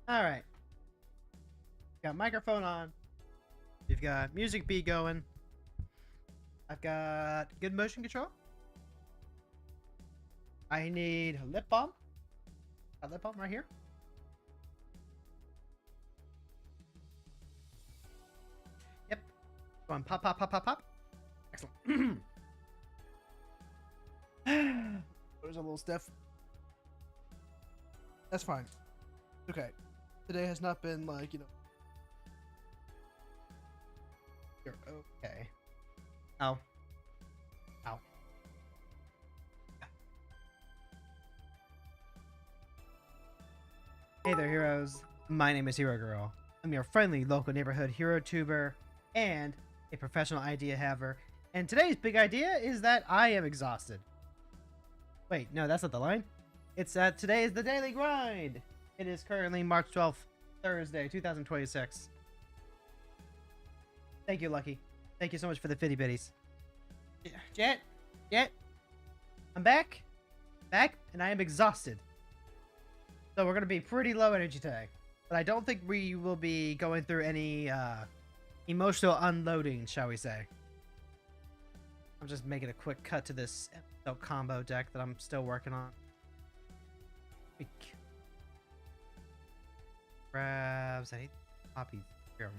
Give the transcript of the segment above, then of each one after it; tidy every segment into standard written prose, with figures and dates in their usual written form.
All right. Got microphone on. We've got music beat going. I've got good motion control. I need lip balm. Got lip balm right here. Yep. Going pop, pop, pop, pop, pop. Excellent. There's a little stiff. That's fine. Okay. Today has not been like, You're okay. Ow. Ow. Hey there, heroes. My name is Hero Girl. I'm your friendly local neighborhood hero tuber and a professional idea haver. And today's big idea is that I am exhausted. Wait, no, that's not the line. It's that today is the daily grind. It is currently March 12th, Thursday, 2026. Thank you, Lucky. Thank you so much for the fitty bitties. Jet, I'm back, and I am exhausted. So we're gonna be pretty low energy today, but I don't think we will be going through any emotional unloading, shall we say. I'm just making a quick cut to this episode combo deck that I'm still working on. Grabs, I need copies here.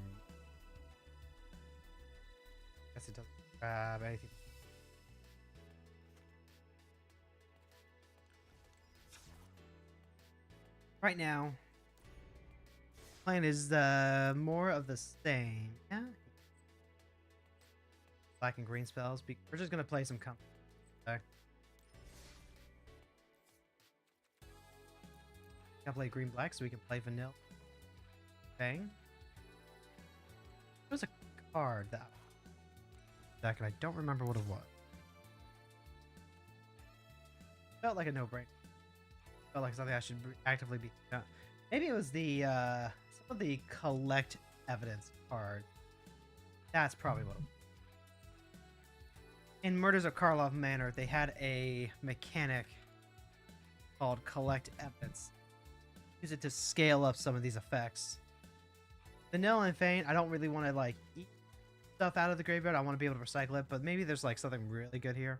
Guess it doesn't grab anything. Right now, plan is more of the same. Yeah. Black and green spells. We're just gonna play some company. Okay. Gotta play green black so we can play vanilla. Bang. There was a card that deck and I don't remember what it was. Felt like a no-brainer. Felt like something I should actively be done. Maybe it was the some of the collect evidence card. That's probably what it was. In Murders of Karlov Manor, they had a mechanic called collect evidence. Use it to scale up some of these effects. Vanilla and Feint, I don't really want to like eat stuff out of the graveyard. I want to be able to recycle it, but maybe there's like something really good here.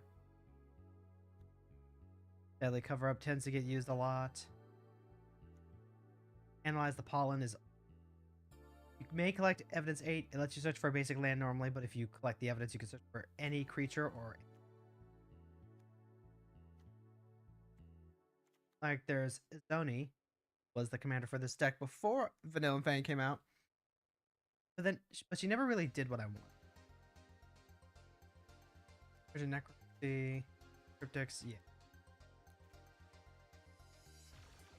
Deadly cover up tends to get used a lot. Analyze the pollen is. You may collect evidence 8. It lets you search for a basic land normally, but if you collect the evidence, you can search for any creature or. Like there's Izoni, was the commander for this deck before Vanilla and Fang came out. But she never really did what I want. There's a Necromancy, Cryptics, yeah.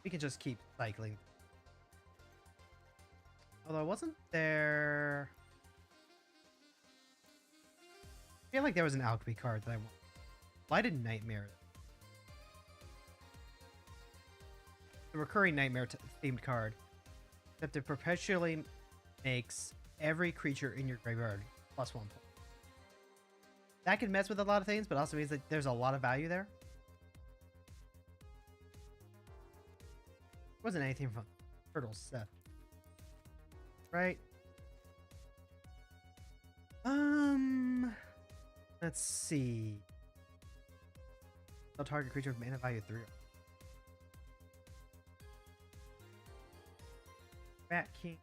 We can just keep cycling. Although, wasn't there... I feel like there was an alchemy card that I wanted. Lighted Nightmare. The recurring Nightmare themed card. That it perpetually makes every creature in your graveyard +1. That can mess with a lot of things, but also means that there's a lot of value there. Wasn't anything from Turtle's set. Right? Let's see. No target creature with mana value 3. Rat King.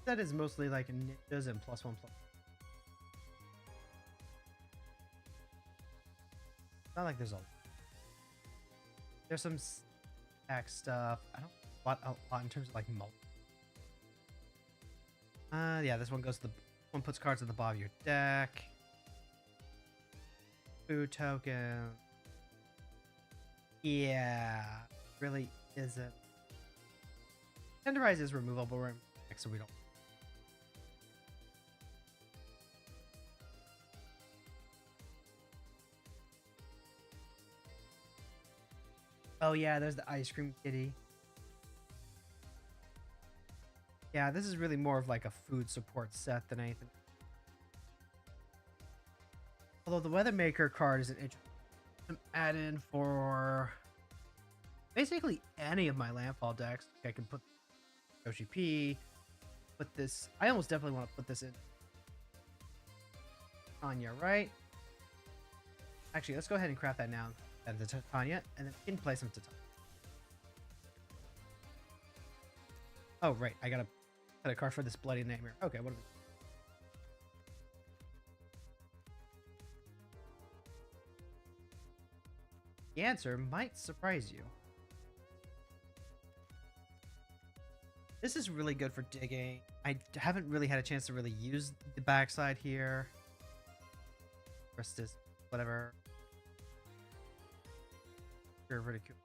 That is mostly like ninjas and +1/+. Not like there's some stack stuff. I don't want a lot in terms of like multi. Yeah, this one goes to the one puts cards at the bottom of your deck. Food token. Yeah, really isn't. Tenderize is removable, right? So we don't. Oh yeah, there's the ice cream kitty. Yeah, this is really more of like a food support set than anything. Although the Weathermaker card is an interesting. some add-in for basically any of my landfall decks. I can put Yoshi P, put this. I almost definitely want to put this in Tanya, right? Actually, let's go ahead and craft that now. And the Titania, and then we can play some Titania. Oh, right. I gotta cut a card for this bloody nightmare. Okay, what are we? The answer might surprise you. This is really good for digging. I haven't really had a chance to really use the backside here. Rest is whatever. Ridicule.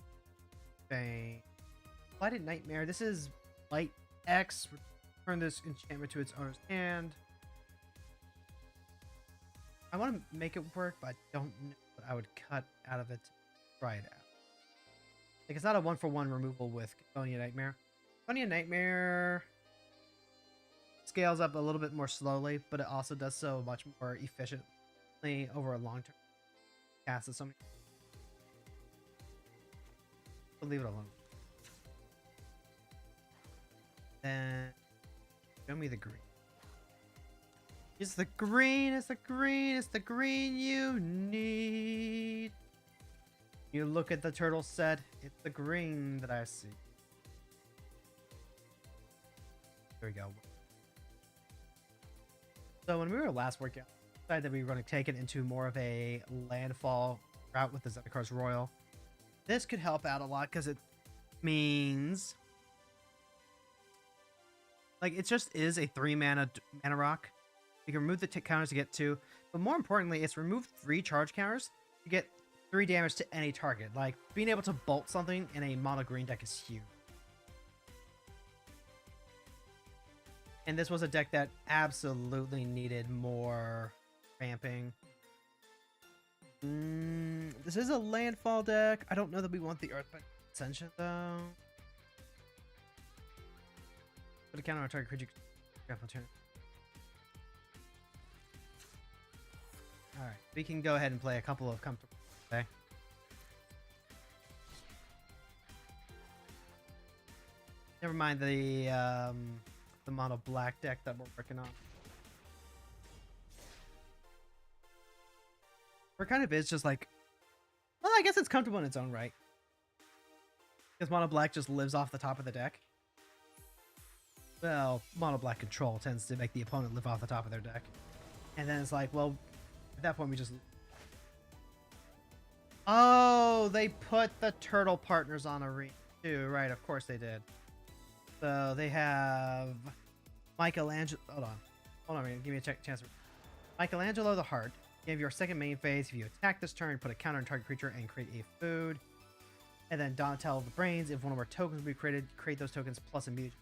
Bang. Blighted Nightmare. This is Light X. Return this enchantment to its owner's hand. I want to make it work, but I don't know what I would cut out of it to try it out. Like, it's not a one-for-one removal with California Nightmare. California Nightmare scales up a little bit more slowly, but it also does so much more efficiently over a long term. Cast so many. We'll leave it alone. Then show me the green. It's the green, it's the green, it's the green you need. You look at the turtle set, it's the green that I see. There we go. So when we were last working out, we decided that we were going to take it into more of a landfall route with the Zendikars Royal. This could help out a lot because it means, like, it just is a 3 mana rock. You can remove the counters to get 2, but more importantly, it's removed 3 charge counters to get 3 damage to any target. Like, being able to bolt something in a mono green deck is huge. And this was a deck that absolutely needed more ramping. This is a landfall deck. I don't know that we want the Earthbite Ascension though. Put a counter on target creature. Turn. Alright, we can go ahead and play a couple of comfortable. Okay. Never mind the mono black deck that we're working on. Or kind of is just like, well, I guess it's comfortable in its own right. Because mono black just lives off the top of the deck. Well, mono black control tends to make the opponent live off the top of their deck. And then it's like, well, at that point we just... Oh, they put the turtle partners on arena too. Right, of course they did. So they have Michelangelo. Hold on, man. Give me a chance. Michelangelo the Heart. Give your second main phase. If you attack this turn, put a counter on target creature and create a food. And then Donatello the Brains. If one of our tokens will be created, create those tokens plus a mutant.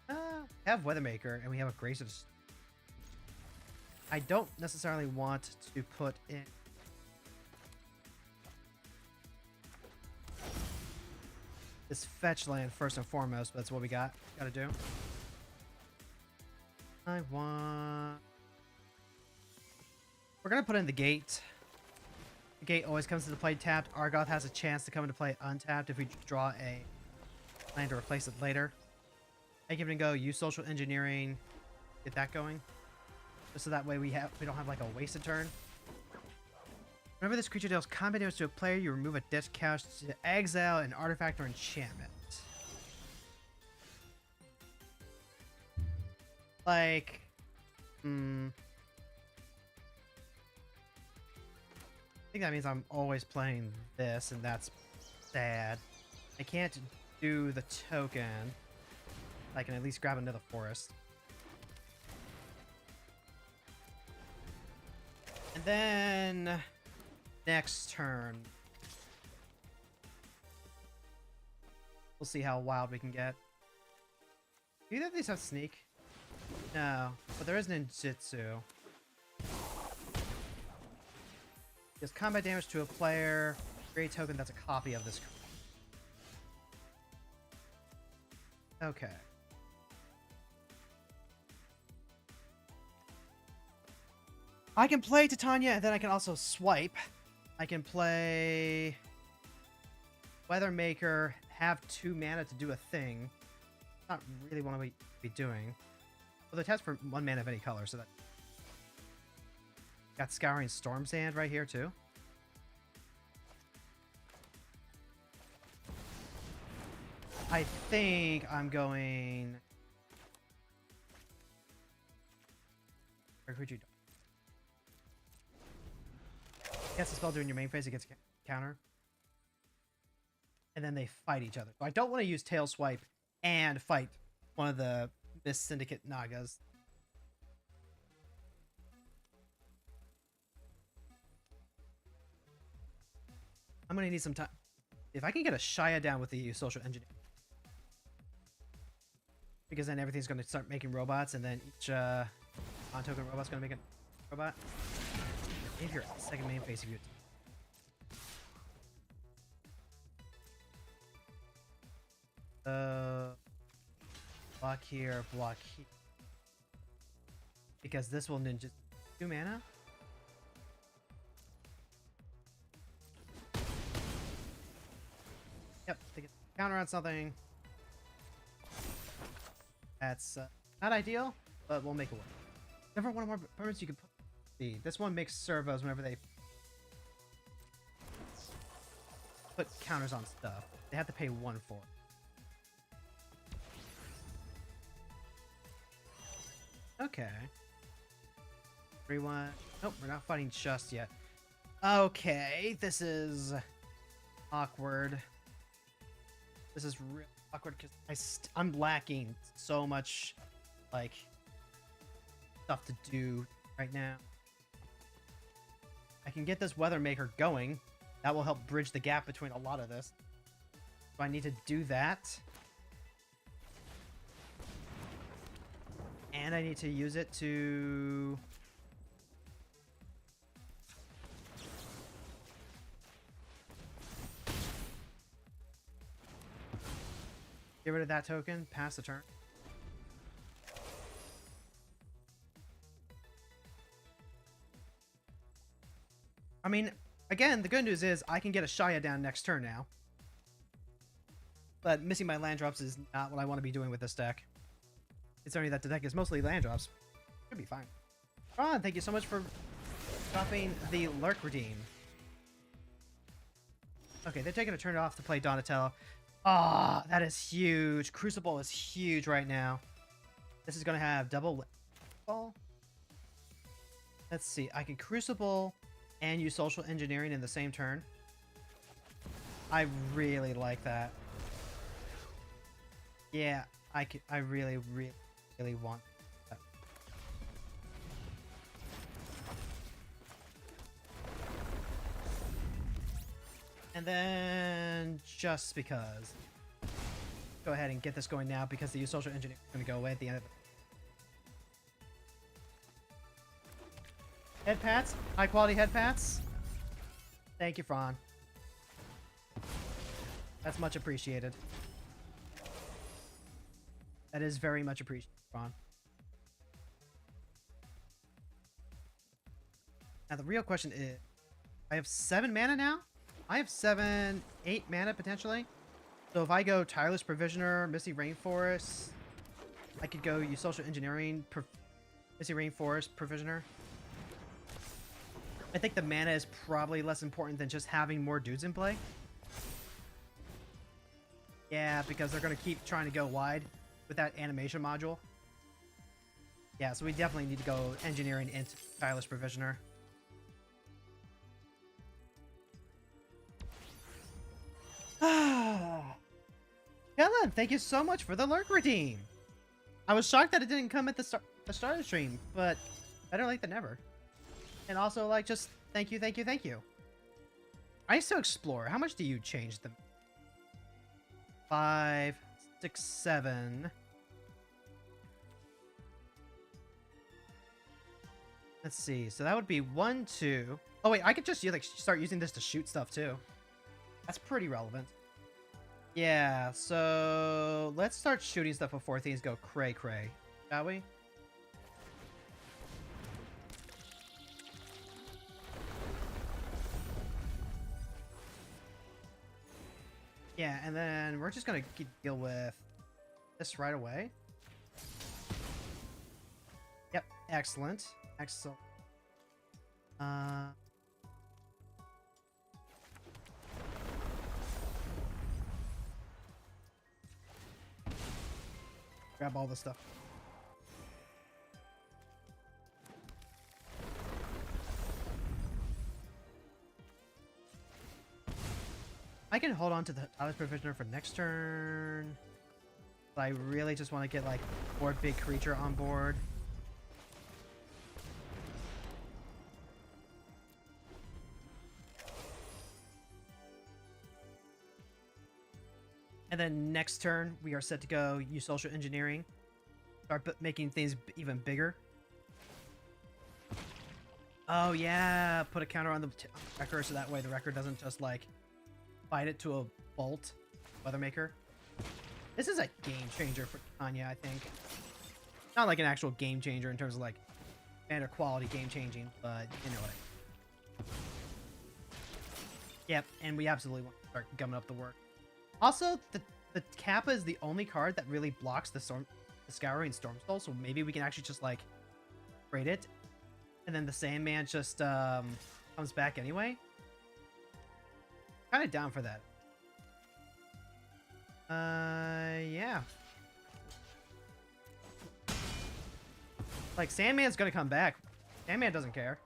We have Weathermaker and we have a Grace of... I don't necessarily want to put in... this fetch land first and foremost, but that's what we gotta do. We're gonna put in the gate. The gate always comes into play tapped. Argoth has a chance to come into play untapped if we draw a land to replace it later. I give it a go. Use social engineering. Get that going. Just so that way we don't have like a wasted turn. Whenever this creature deals combat damage to a player, you remove a deck couch to exile an artifact or enchantment. Like, I think that means I'm always playing this, and that's sad. I can't do the token. I can at least grab another forest. And then next turn, we'll see how wild we can get. Do either of these have sneak? No, but there is ninjutsu. Does combat damage to a player. Create a token that's a copy of this. Okay. I can play Titania, and then I can also swipe. I can play Weathermaker, have 2 mana to do a thing. Not really what I be doing. Well, the test for 1 mana of any color, so that... Got Scouring Storm Sand right here, too. I think I'm going... Where'd you... Gets a spell during your main phase, it gets a counter. And then they fight each other. So I don't want to use Tail Swipe and fight one of the Mist Syndicate Nagas. I'm going to need some time. If I can get a Shia down with the social engineer. Because then everything's going to start making robots, and then each on-token robot's going to make a robot. If you're second main phase, if you... Block here, block here. Because this will ninja 2 mana. Yep, they get counter on something. That's not ideal, but we'll make it work. Never one more permanents you can put. See, this one makes servos whenever they put counters on stuff. They have to pay 1 for it. Okay. 3-1. Nope, we're not fighting just yet. Okay, this is awkward. This is real awkward because I'm lacking so much, like, stuff to do right now. I can get this Weathermaker going. That will help bridge the gap between a lot of this. So I need to do that. And I need to use it to... Get rid of that token, pass the turn. I mean, again, the good news is I can get a Shia down next turn now. But missing my land drops is not what I want to be doing with this deck. It's only that the deck is mostly land drops. Should be fine. Ron, thank you so much for dropping the Lurk Redeem. Okay, they're taking a turn off to play Donatello. Ah, that is huge. Crucible is huge right now. This is going to have double ball. Let's see. I can Crucible and use Social Engineering in the same turn. I really like that. Yeah, I really want that. And then, just because, go ahead and get this going now because the social engineering is going to go away at the end of it. Head pats, high quality head pats. Thank you, Fran. That's much appreciated. That is very much appreciated, Fran. Now the real question is, I have 7 mana now? I have 8 mana potentially. So if I go Tireless Provisioner, Misty Rainforest, I could go use Social Engineering, Misty Rainforest, Provisioner. I think the mana is probably less important than just having more dudes in play. Yeah, because they're going to keep trying to go wide with that animation module. Yeah, so we definitely need to go Engineering into Tireless Provisioner. Helen, thank you so much for the Lurk Redeem. I was shocked that it didn't come at the start of the stream, but better late than never. And also, like, just thank you. I used to explore. How much do you change them? 5, 6, 7. Let's see. So that would be 1, 2. Oh wait, I could just start using this to shoot stuff too. That's pretty relevant. Yeah, so let's start shooting stuff before things go cray, shall we? Yeah, and then we're just gonna deal with this right away. Yep, excellent. Excellent. Grab all this stuff. I can hold on to the Tyler's Provisioner for next turn. But I really just want to get like more big creature on board. And then next turn, we are set to go use social engineering. Start making things even bigger. Oh yeah, put a counter on the wrecker so that way the wrecker doesn't just like fight it to a bolt. Weathermaker. This is a game changer for Tanya, I think. Not like an actual game changer in terms of like standard quality game changing, but you know what I mean. Yep, and we absolutely want to start gumming up the work. Also, the Kappa is the only card that really blocks the Scouring Stormsoul, so maybe we can actually just like trade it, and then the Sandman just comes back anyway. Kind of down for that. Yeah. Like, Sandman's gonna come back. Sandman doesn't care.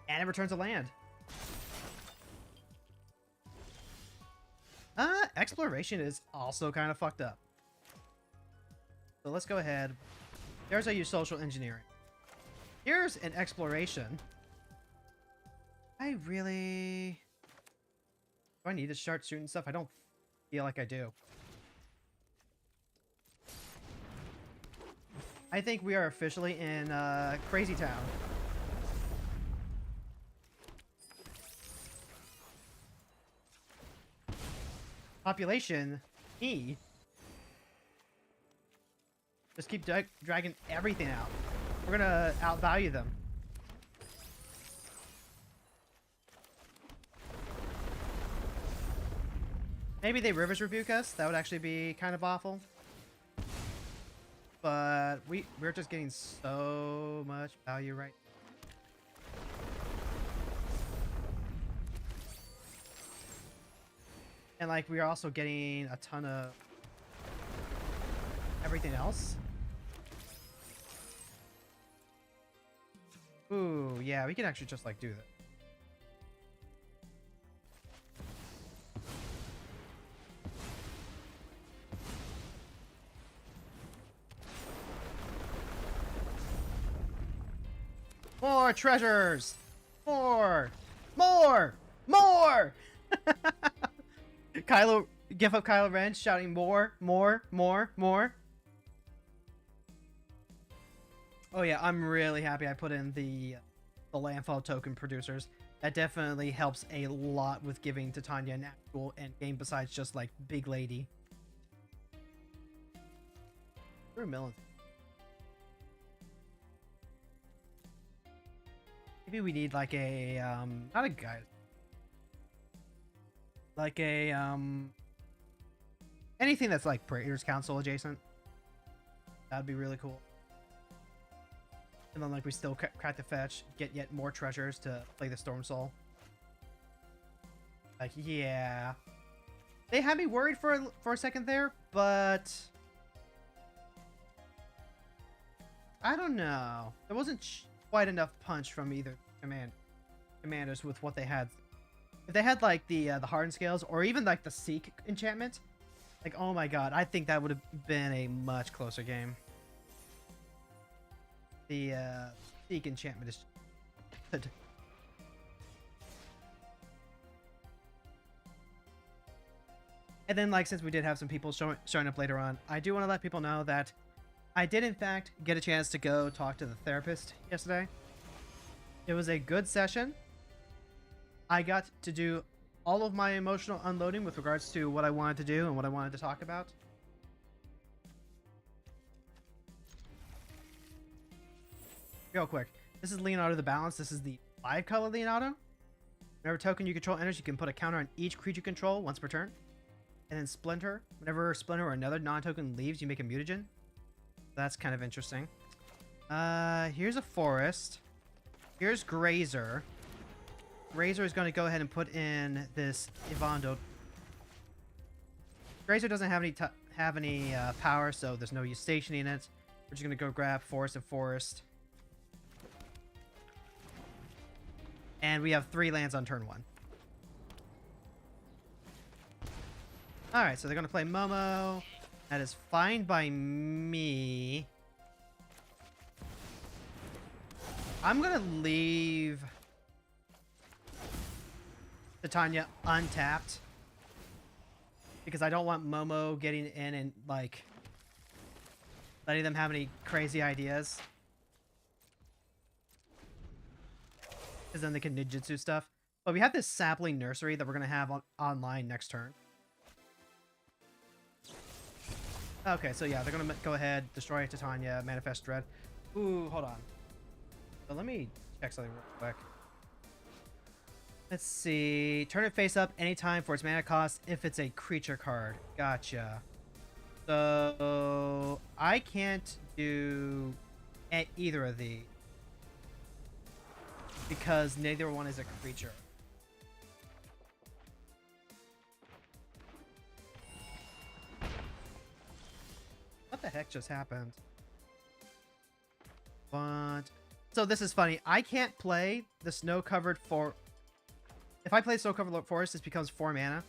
And it returns a land. Exploration is also kind of fucked up. So let's go ahead. There's how you social engineering. Here's an exploration. I really... Do I need to start shooting stuff? I don't feel like I do. I think we are officially in Crazy Town. Population, E. Just keep dragging everything out. We're gonna outvalue them. Maybe they Rivers Rebuke us. That would actually be kind of awful. But we're just getting so much value right now. And like we are also getting a ton of everything else. Ooh, yeah, we can actually just like do that. More treasures! More! More! More! Kylo, gif of Kylo Ren shouting more, more, more, more. Oh yeah, I'm really happy I put in the landfall token producers. That definitely helps a lot with giving Titania an actual endgame besides just like Big Lady. Maybe we need like a not a guide. Like a anything that's like Praetor's Council adjacent. That'd be really cool. And then like we still crack the fetch, get yet more treasures to play the Storm Soul. Like, yeah. They had me worried for a second there, but I don't know. There wasn't quite enough punch from either commanders with what they had. If they had like the hardened scales or even like the Seek enchantment, like, oh my god, I think that would have been a much closer game. The Seek enchantment is good. And then, like, since we did have some people showing up later on, I do want to let people know that I did, in fact, get a chance to go talk to the therapist yesterday. It was a good session. I got to do all of my emotional unloading with regards to what I wanted to do and what I wanted to talk about. Real quick, this is Leonardo the Balance. This is the 5-color Leonardo. Whenever token you control enters, you can put a counter on each creature you control once per turn. And then Splinter. Whenever Splinter or another non-token leaves, you make a mutagen. That's kind of interesting. Here's a forest. Here's Grazer. Grazer is going to go ahead and put in this Ivando. Grazer doesn't have any power, so there's no use stationing it. We're just going to go grab Forest and Forest. And we have 3 lands on turn 1. Alright, so they're going to play Momo. That is fine by me. I'm going to leave Titania untapped. Because I don't want Momo getting in and, like, letting them have any crazy ideas. Because then they can ninjutsu stuff. But we have this sapling nursery that we're going to have online next turn. Okay, so yeah, they're going to go ahead, destroy Titania, manifest Dread. Ooh, hold on. So let me check something real quick. Let's see. Turn it face up anytime for its mana cost if it's a creature card. Gotcha. So I can't do either of these because neither one is a creature. What the heck just happened? What? So this is funny. I can't play the snow-covered for... If I play snow-covered forest, this becomes 4 mana.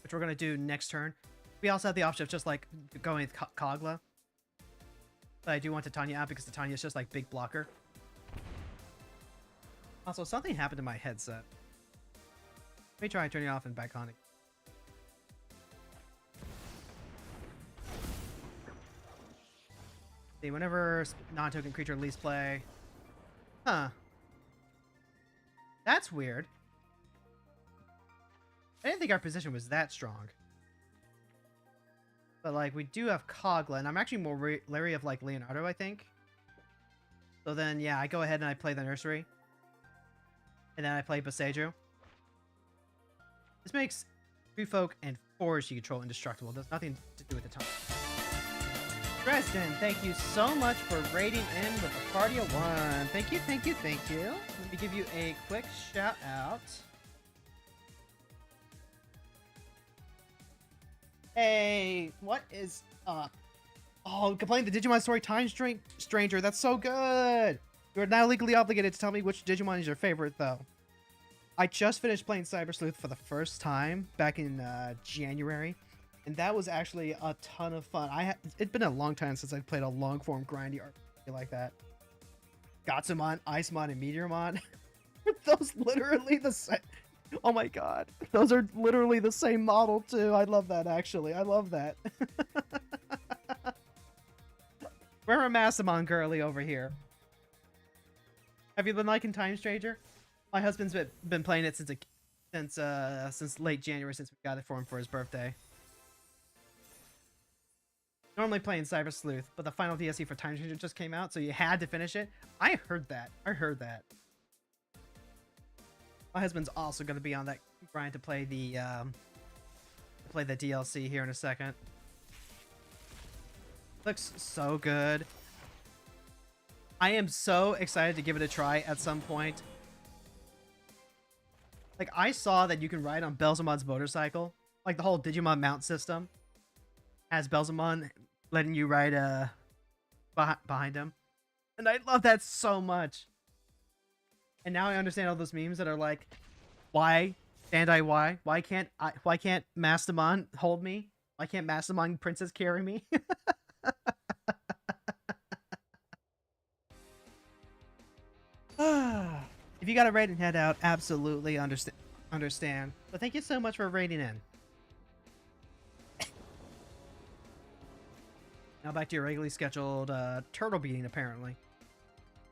Which we're going to do next turn. We also have the option of just like going with Kogla. But I do want Titania out because Titania is just like big blocker. Also, something happened to my headset. Let me try and turn it off and back on it. See, whenever non-token creature leaves play. Huh. That's weird. I didn't think our position was that strong. But, like, we do have Kogla, and I'm actually more leery of, like, Leonardo, I think. So then, yeah, I go ahead and I play the Nursery. And then I play Boseiju. This makes Tree Folk and Forest you control indestructible. There's nothing to do with the time. Dresden, thank you so much for raiding in with a party of 1. Thank you, thank you, thank you. Let me give you a quick shout out. Hey, what is up? Oh, complaining the Digimon story Time Stranger. That's so good. You are now legally obligated to tell me which Digimon is your favorite, though. I just finished playing Cyber Sleuth for the first time back in January, and that was actually a ton of fun. It's been a long time since I've played a long-form grindy RPG like that. Gatsumon, Icemon, and Meteormon. Those literally the same. Oh my god. Those are literally the same model, too. I love that, actually. I love that. We're a Massamon girly over here. Have you been liking Time Stranger? My husband's been playing it since late January, since we got it for him for his birthday. Normally playing Cyber Sleuth, but the final DLC for Time Stranger just came out, so you had to finish it. I heard that. I heard that. My husband's also going to be on that grind to play the DLC here in a second. Looks so good. I am so excited to give it a try at some point. Like, I saw that you can ride on Belzamon's motorcycle. Like, the whole Digimon mount system has Belzamon letting you ride behind him. And I love that so much. And now I understand all those memes that are like, why? Bandai, why? Why can't Mastamon hold me? Why can't Mastamon Princess carry me? If you got a raid and head out, absolutely understand. But thank you so much for raiding in. Now back to your regularly scheduled turtle beating, apparently.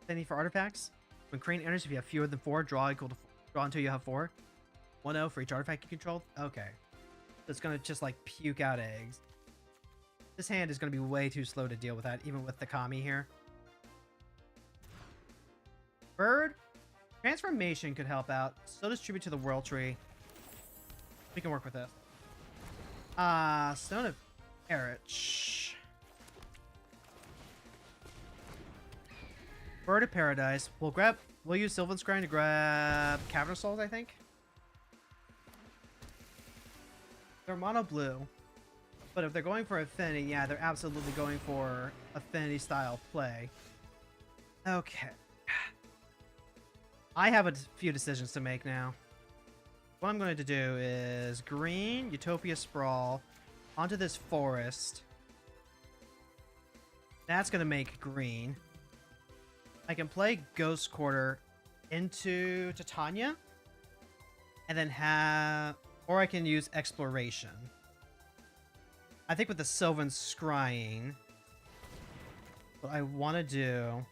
Any for artifacts? When Crane enters, if you have fewer than 4, draw until you have 4. 1-0 for each artifact you control? Okay. So it's gonna just like puke out eggs. This hand is gonna be way too slow to deal with that, even with the Kami here. Bird. Transformation could help out. So does Tribute to the World Tree. We can work with this. Stone of Erich. Bird of Paradise. We'll use Sylvan Scrying to grab Cavern Souls, I think. They're mono blue. But if they're going for affinity, yeah, they're absolutely going for affinity style play. Okay. I have a few decisions to make now. What I'm going to do is green, Utopia Sprawl, onto this forest. That's going to make green. I can play Ghost Quarter into Titania. And then have... Or I can use Exploration. I think with the Sylvan Scrying, what I want to do...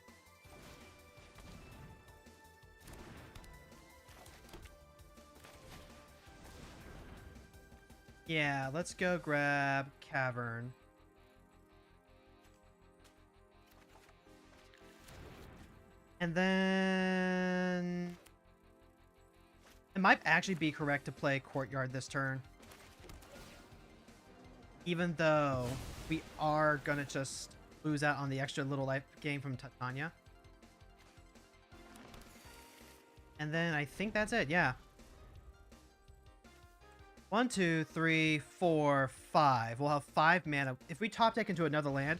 Yeah, let's go grab Cavern. And then... It might actually be correct to play Courtyard this turn. Even though we are going to just lose out on the extra little life gain from Titania. And then I think that's it, yeah. 1, 2, 3, 4, 5. We'll have 5 mana. If we top deck into another land,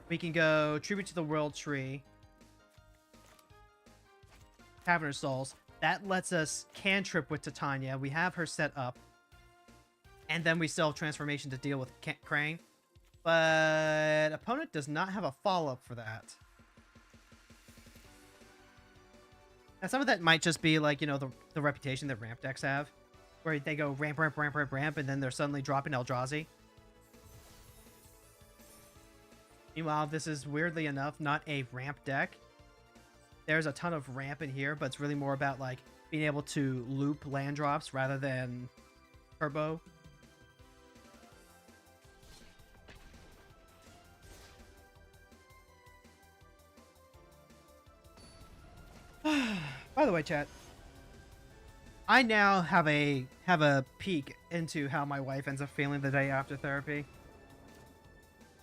we can go Tribute to the World Tree, Cavern of Souls. That lets us cantrip with Titania. We have her set up. And then we still have Transformation to deal with Crane. But opponent does not have a follow-up for that. Now, some of that might just be like, you know, the reputation that ramp decks have. Where they go ramp, ramp, ramp, ramp, ramp, and then they're suddenly dropping Eldrazi. Meanwhile, this is, weirdly enough, not a ramp deck. There's a ton of ramp in here, but it's really more about, like, being able to loop land drops rather than turbo. By the way, chat, I now have a peek into how my wife ends up feeling the day after therapy.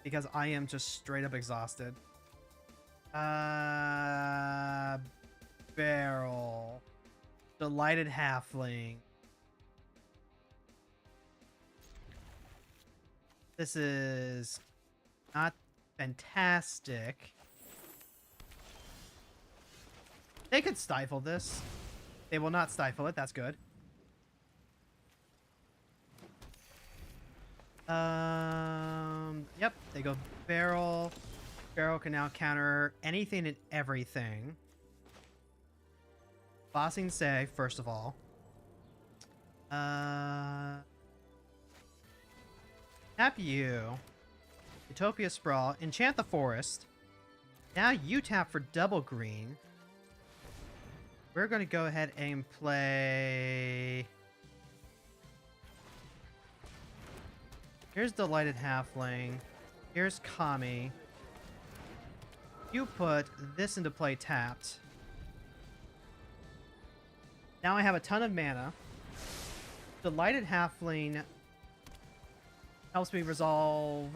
Because I am just straight up exhausted. Barrel. Delighted Halfling. This is not fantastic. They could stifle this. They will not stifle it. That's good. Yep. They go barrel. Barrel can now counter anything and everything. Bossing Say, first of all. Tap you. Utopia Sprawl. Enchant the Forest. Now you tap for double green. We're going to go ahead and play... Here's Delighted Halfling. Here's Kami. You put this into play tapped. Now I have a ton of mana. Delighted Halfling helps me resolve...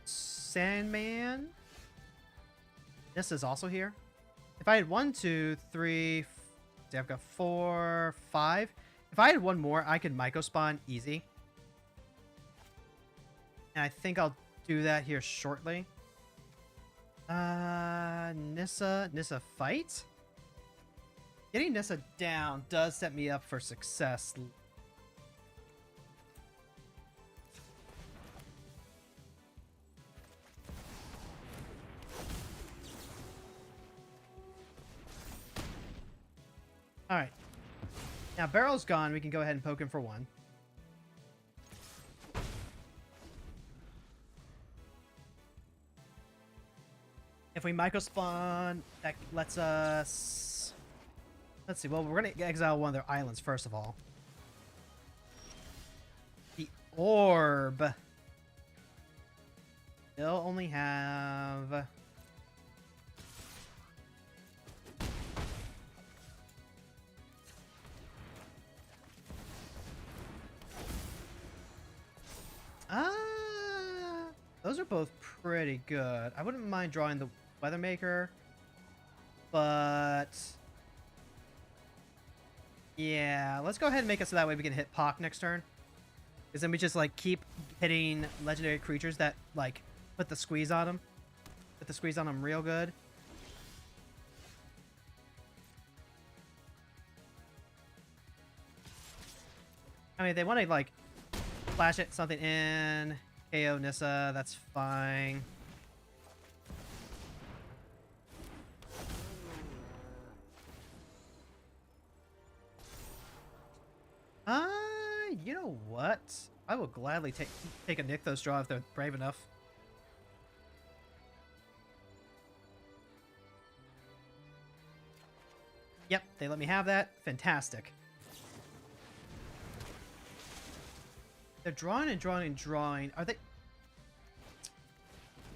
Sandman? This is also here. If I had 1, 2, 3... See, I've got 4, 5... If I had one more, I could Myco Spawn easy. And I think I'll do that here shortly. Nissa fight? Getting Nissa down does set me up for success. Alright. Now, Barrel's gone. We can go ahead and poke him for 1. If we Myco Spawn, that lets us... Let's see. Well, we're going to exile one of their islands, first of all. The orb. They'll only have... those are both pretty good. I wouldn't mind drawing the Weathermaker, but... yeah, let's go ahead and make it so that way we can hit Pock next turn. Because then we just, like, keep hitting legendary creatures that, like, put the squeeze on them. Put the squeeze on them real good. I mean, they want to, like, flash it, something in, KO Nissa, that's fine. You know what? I will gladly take a Nykthos draw if they're brave enough. Yep, they let me have that. Fantastic. They're drawing and drawing and drawing. Are they...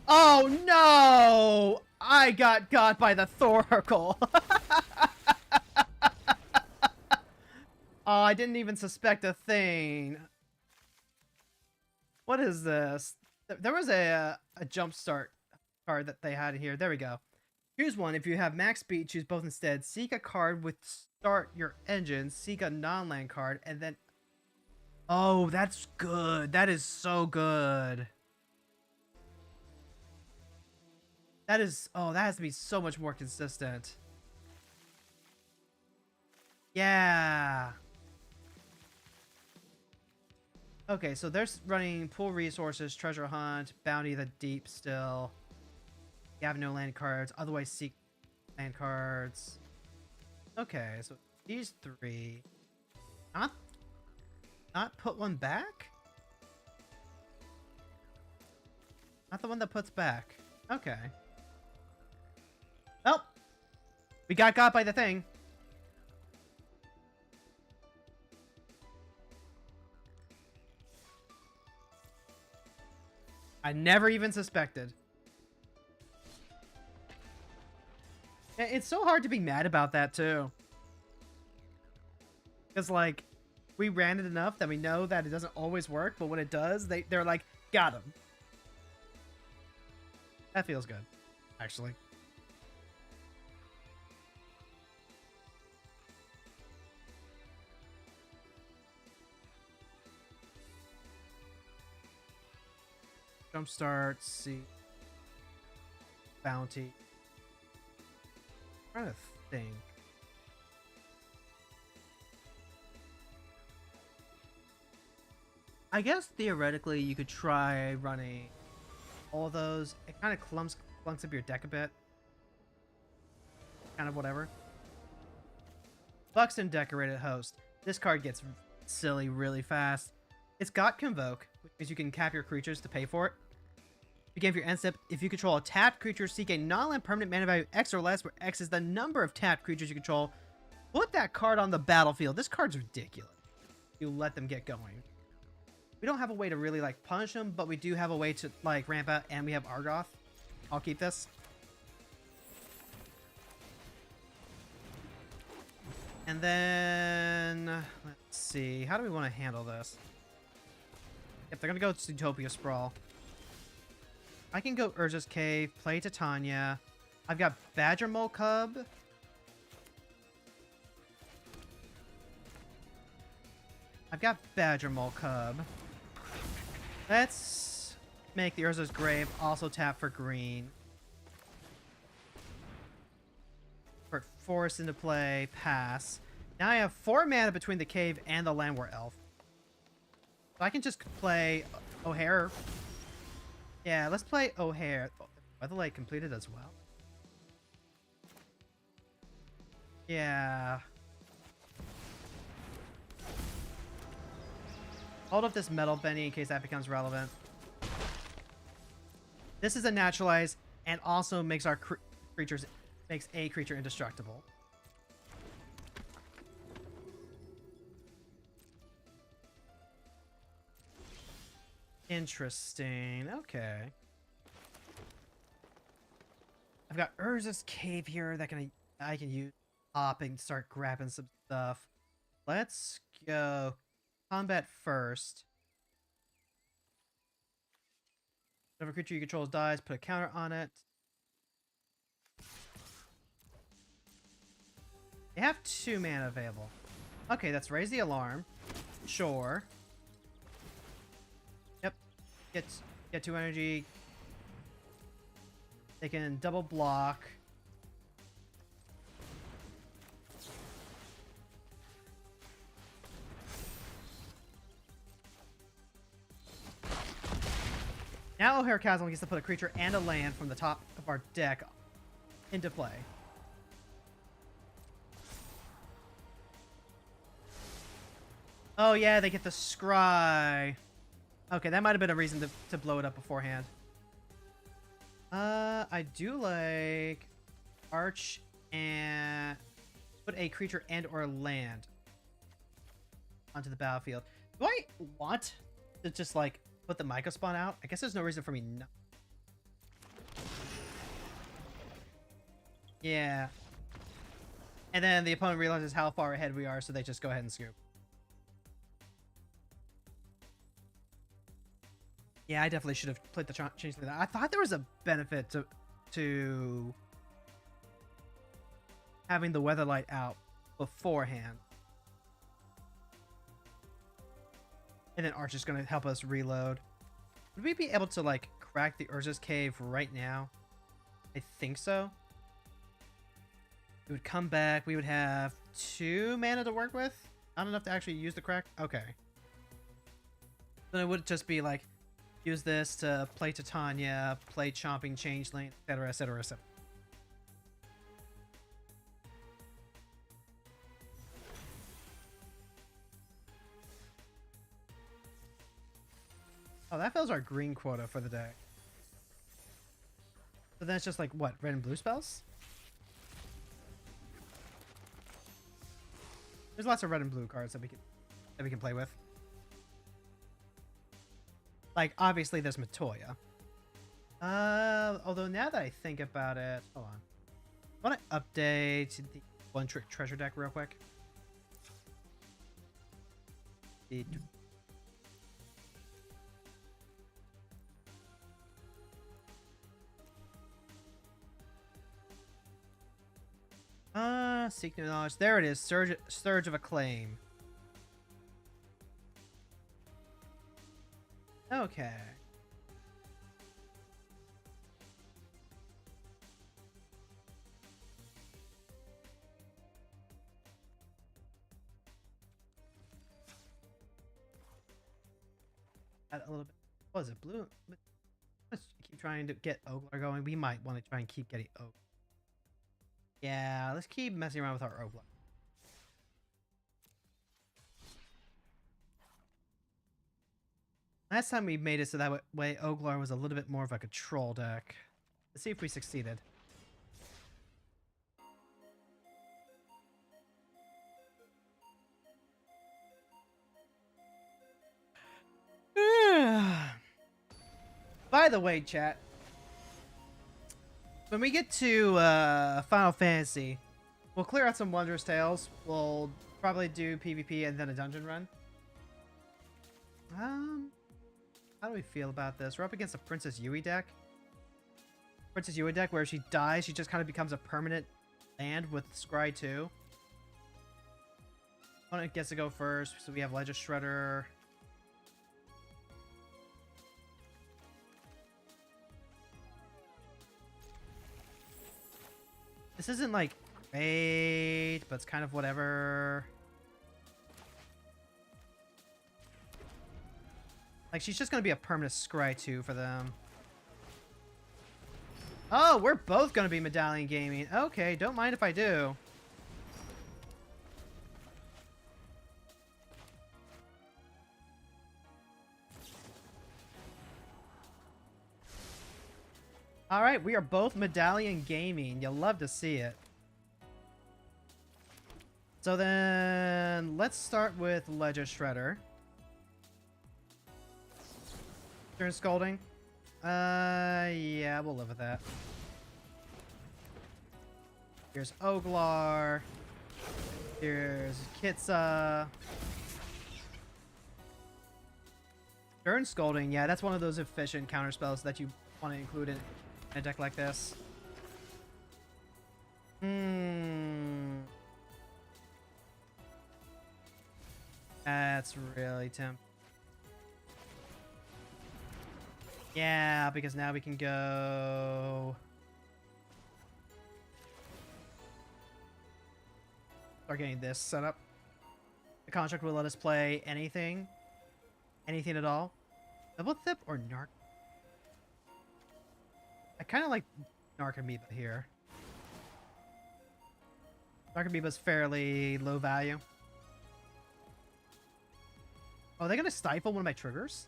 oh no! I got by the Thoracle. Oh, I didn't even suspect a thing. What is this? There was a jumpstart card that they had here. There we go. Here's one. If you have max speed, choose both instead. Seek a card with start your engine. Seek a non-land card, and then... oh, that's good. That is so good. That is... oh, that has to be so much more consistent. Yeah. Okay, so they're running Pool Resources, Treasure Hunt, Bounty of the Deep still. You have no land cards. Otherwise, seek land cards. Okay, so these three. Not put one back? Not the one that puts back. Okay. Well, we got by the thing. I never even suspected. It's so hard to be mad about that, too. Because, like, we ran it enough that we know that it doesn't always work, but when it does, they're like, got him. That feels good, actually. Jumpstart, see. Bounty. I'm trying to think. I guess theoretically you could try running all those. It kind of clunks up your deck a bit. Kind of whatever. Buxton Decorated Host. This card gets silly really fast. It's got Convoke, which means you can cap your creatures to pay for it. Begin for your end step. If you control a tapped creature, seek a non-land permanent mana value X or less, where X is the number of tapped creatures you control. Put that card on the battlefield. This card's ridiculous. You let them get going. We don't have a way to really, like, punish them, but we do have a way to, like, ramp out, and we have Argoth. I'll keep this. And then... let's see. How do we want to handle this? If they're going to go to Utopia Sprawl. I can go Urza's Cave, play Titania. I've got Badger Mole Cub. Let's make the Urza's Grave also tap for green. Put Forest into play, pass. Now I have 4 mana between the cave and the Landwar Elf. So I can just play O'Hare. Yeah, let's play O'Hare. Weatherlight completed as well. Yeah. Hold up this Metal Benny in case that becomes relevant. This is a naturalize and also makes our creatures, makes a creature indestructible. Interesting. Okay. I've got Urza's Cave here that I can use hopping to start grabbing some stuff. Let's go combat first. Whenever creature you control dies, put a counter on it. They have 2 mana available. Okay, let's raise the alarm. Sure. Yep. Get 2 energy. They can double block. Now O'Hare Chasm gets to put a creature and a land from the top of our deck into play. Oh yeah, they get the scry. Okay, that might have been a reason to blow it up beforehand. I do like Arch and put a creature and or land onto the battlefield. Do I want to just like put the Myco spawn out? I guess there's no reason for me not. Yeah. And then the opponent realizes how far ahead we are, so they just go ahead and scoop. Yeah, I definitely should have played the change to that. I thought there was a benefit to having the Weatherlight out beforehand. And then Arch is going to help us reload. Would we be able to, like, crack the Urza's Cave right now? I think so. We would come back. We would have 2 mana to work with. Not enough to actually use the crack. Okay. Then it would just be, like, use this to play Titania, play Chomping Changeling, etc., etc., etc. Oh, that fills our green quota for the day. So then it's just like, what, red and blue spells? There's lots of red and blue cards that we can play with. Like, obviously there's Matoya. Although now that I think about it, hold on. I want to update the One Trick Treasure deck real quick. Seek new knowledge. There it is. Surge of Acclaim. Okay. Add a little bit. What is it? Blue? Let's keep trying to get Ogler going. We might want to try and keep getting Ogler. Yeah, let's keep messing around with our Ogler. Last time we made it so that way Oglar was a little bit more of a control deck. Let's see if we succeeded. By the way, chat, when we get to Final Fantasy, we'll clear out some Wondrous Tales. We'll probably do PvP and then a dungeon run. How do we feel about this? We're up against a Princess Yui deck. Princess Yui deck where she dies, she just kind of becomes a permanent land with Scry 2. Opponent gets to go first, so we have Ledger Shredder. This isn't like great, but it's kind of whatever. Like, she's just gonna be a permanent Scry 2 for them. Oh, we're both gonna be Medallion Gaming. Okay, don't mind if I do. Alright, we are both Medallion Gaming. You'll love to see it. So then, let's start with Ledger Shredder. Turn Scolding. Yeah, we'll live with that. Here's Oglar. Here's Kitsa. Turn Scolding. Yeah, that's one of those efficient counter spells that you want to include in a deck like this. That's really tempting. Yeah, because now we can go... Start getting this set up. The construct will let us play anything. Anything at all. Double Thip or Narc? I kind of like Narc Amoeba here. Narc Amoeba's fairly low value. Oh, are they going to stifle one of my triggers?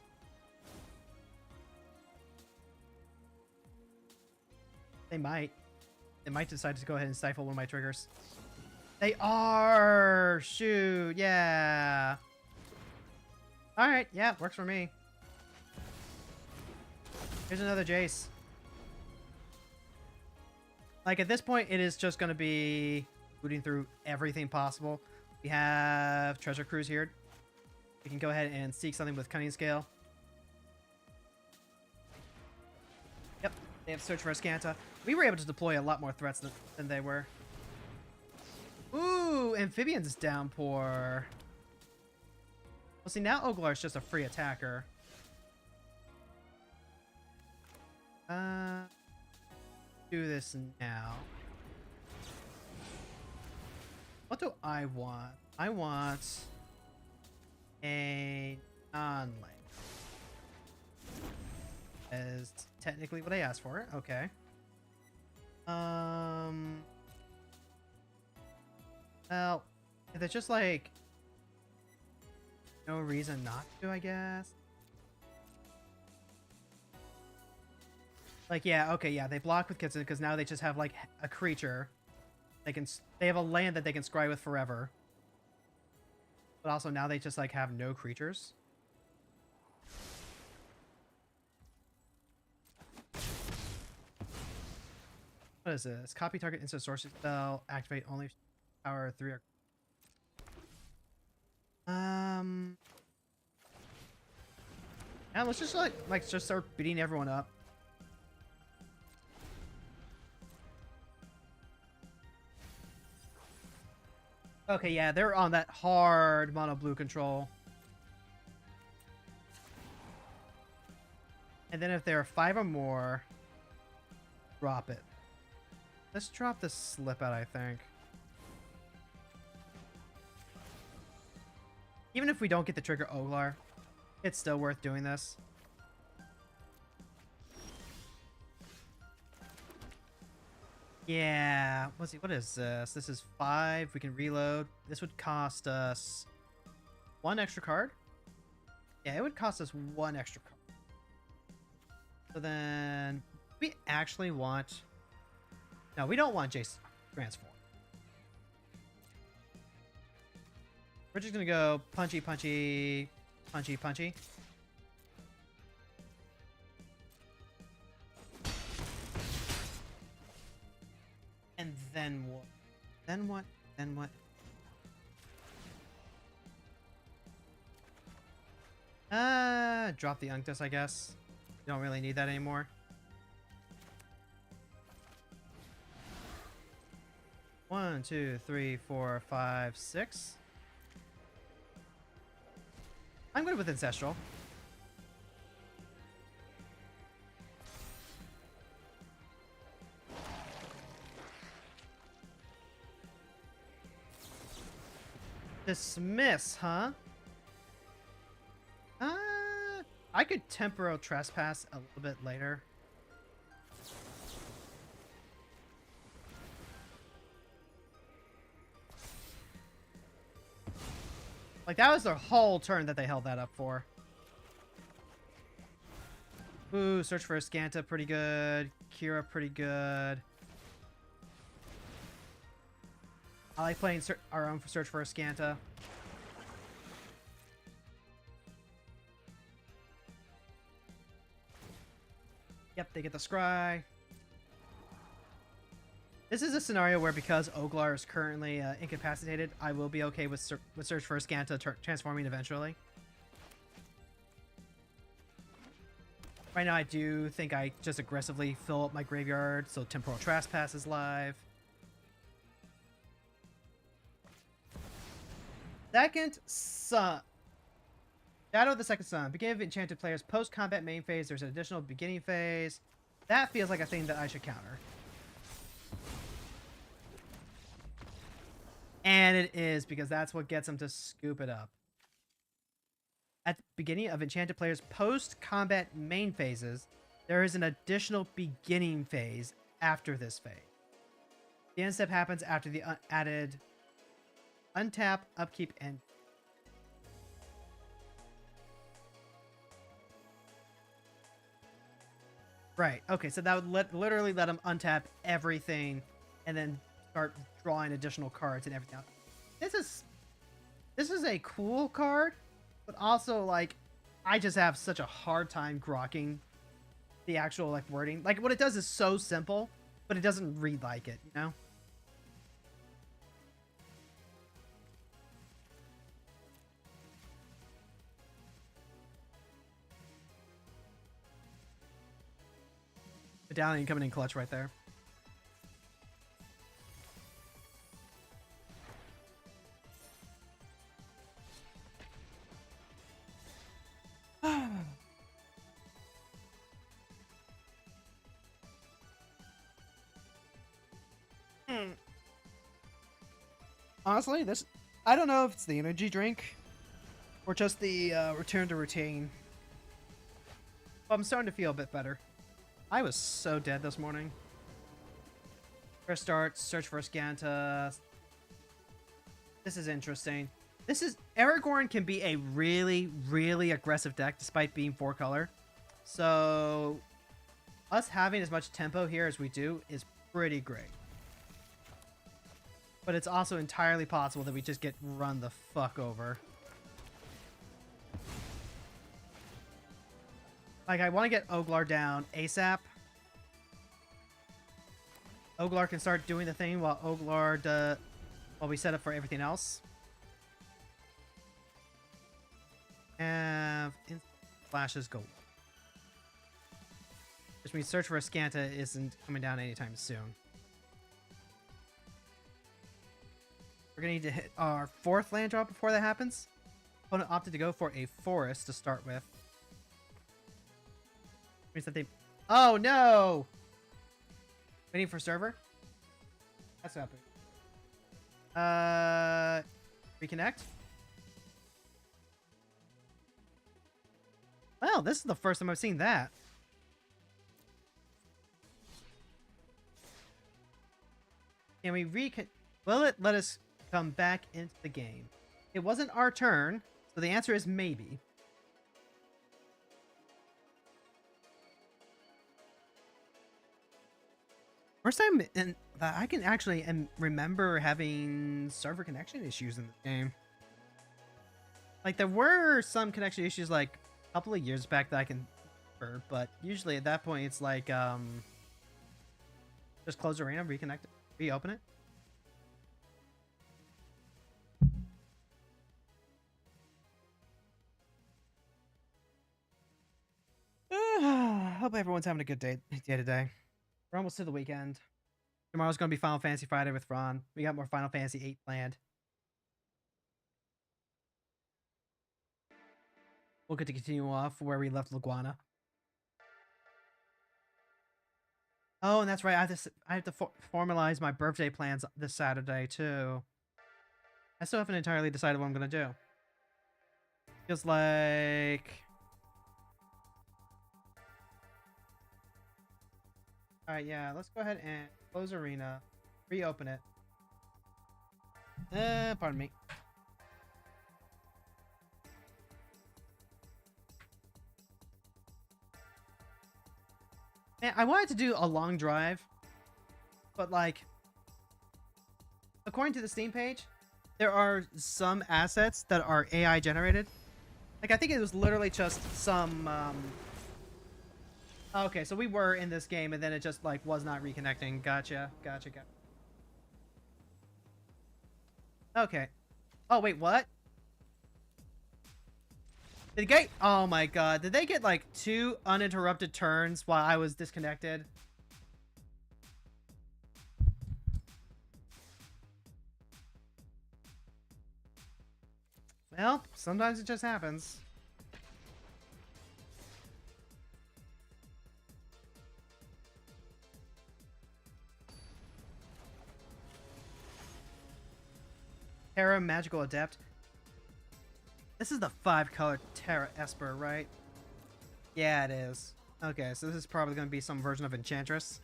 They might. They might decide to go ahead and stifle one of my triggers. They are! Shoot, yeah. Alright, yeah, works for me. Here's another Jace. Like, at this point, it is just going to be booting through everything possible. We have Treasure Cruise here. We can go ahead and seek something with Cunning Scale. Yep, they have Search for Ascanta. We were able to deploy a lot more threats than they were. Ooh, Amphibian's Downpour. Well, see, now Oglar is just a free attacker. Do this now. What do I want? I want a non-link. As technically what I asked for. Okay. Well, if it's just like no reason not to, I guess. Like, yeah, okay, yeah, they block with Kitsen because now they just have like a creature. They have a land that they can scry with forever. But also now they just like have no creatures. What is this? Copy target instant sorcery spell. Activate only power 3 or... Yeah, let's just just start beating everyone up. Okay, yeah, they're on that hard mono blue control. And then if there are 5 or more, drop it. Let's drop the slip out, I think. Even if we don't get the trigger Oglar, it's still worth doing this. Yeah, let's see, what is this? This is 5. We can reload. This would cost us 1 extra card. Yeah, it would cost us 1 extra card. So then we actually want... No, we don't want Jace Transform. We're just gonna go punchy, punchy, punchy, punchy. And then what? Then what? Then what? Drop the Unctus, I guess. You don't really need that anymore. One, 2, 3, 4, 5, 6. I'm good with Ancestral. Dismiss, huh? I could Temporal Trespass a little bit later. Like, that was their whole turn that they held that up for. Ooh, Search for Ascanta, pretty good. Kira, pretty good. I like playing our own Search for Ascanta. 'Cause Yep, they get the scry. This is a scenario where, because Oglar is currently incapacitated, I will be okay with Search for a Scanta transforming eventually. Right now, I do think I just aggressively fill up my graveyard, so Temporal Trespass is live. Second Sun. Shadow of the Second Sun. Beginning of Enchanted Players post-combat main phase. There's an additional beginning phase. That feels like a thing that I should counter. And it is, because that's what gets them to scoop it up. At the beginning of Enchanted Players post-combat main phases, there is an additional beginning phase after this phase. The end step happens after the added untap, upkeep, and... Right, okay, so that would literally let them untap everything and then start drawing additional cards and everything else. This is a cool card, but also, like, I just have such a hard time grokking the actual, like, wording. Like, what it does is so simple, but it doesn't read like it, you know? Medallion coming in clutch right there. Honestly, I don't know if it's the energy drink or just the return to routine. But I'm starting to feel a bit better. I was so dead this morning. First start, search for a Scanta. This is interesting. Aragorn can be a really, really aggressive deck despite being 4-color. So us having as much tempo here as we do is pretty great. But it's also entirely possible that we just get run the fuck over. Like, I want to get Oglar down ASAP. Oglar can start doing the thing while while we set up for everything else. Have flashes gold. Which means search for a Scanta isn't coming down anytime soon. We're gonna need to hit our 4th land drop before that happens. Opponent opted to go for a forest to start with. Means that they... Oh no! Waiting for server? That's happening. Reconnect? Well, this is the first time I've seen that. Can we Will it let us come back into the game? It wasn't our turn, so the answer is maybe. First time that I can actually remember having server connection issues in the game. Like, there were some connection issues like a couple of years back that I can remember, but usually at that point it's like just close arena, reconnect it, reopen it. Hope everyone's having a good day today. We're almost to the weekend. Tomorrow's going to be Final Fantasy Friday with Ron. We got more Final Fantasy VIII planned. We'll get to continue off where we left Laguana. Oh, and that's right. I have to formalize my birthday plans this Saturday, too. I still haven't entirely decided what I'm going to do. Feels like... Alright, yeah, let's go ahead and close arena, reopen it. Pardon me. Man, I wanted to do a long drive, but like, according to the Steam page, there are some assets that are AI generated. Like, I think it was literally just some, Okay, so we were in this game, and then it just, like, was not reconnecting. Gotcha. Gotcha. Gotcha. Okay. Oh, wait, what? Did they get... Oh, my God. Did they get, like, 2 uninterrupted turns while I was disconnected? Well, sometimes it just happens. Terra Magical Adept. This is the 5-color Terra Esper, right? Yeah, it is. Okay, so this is probably going to be some version of Enchantress.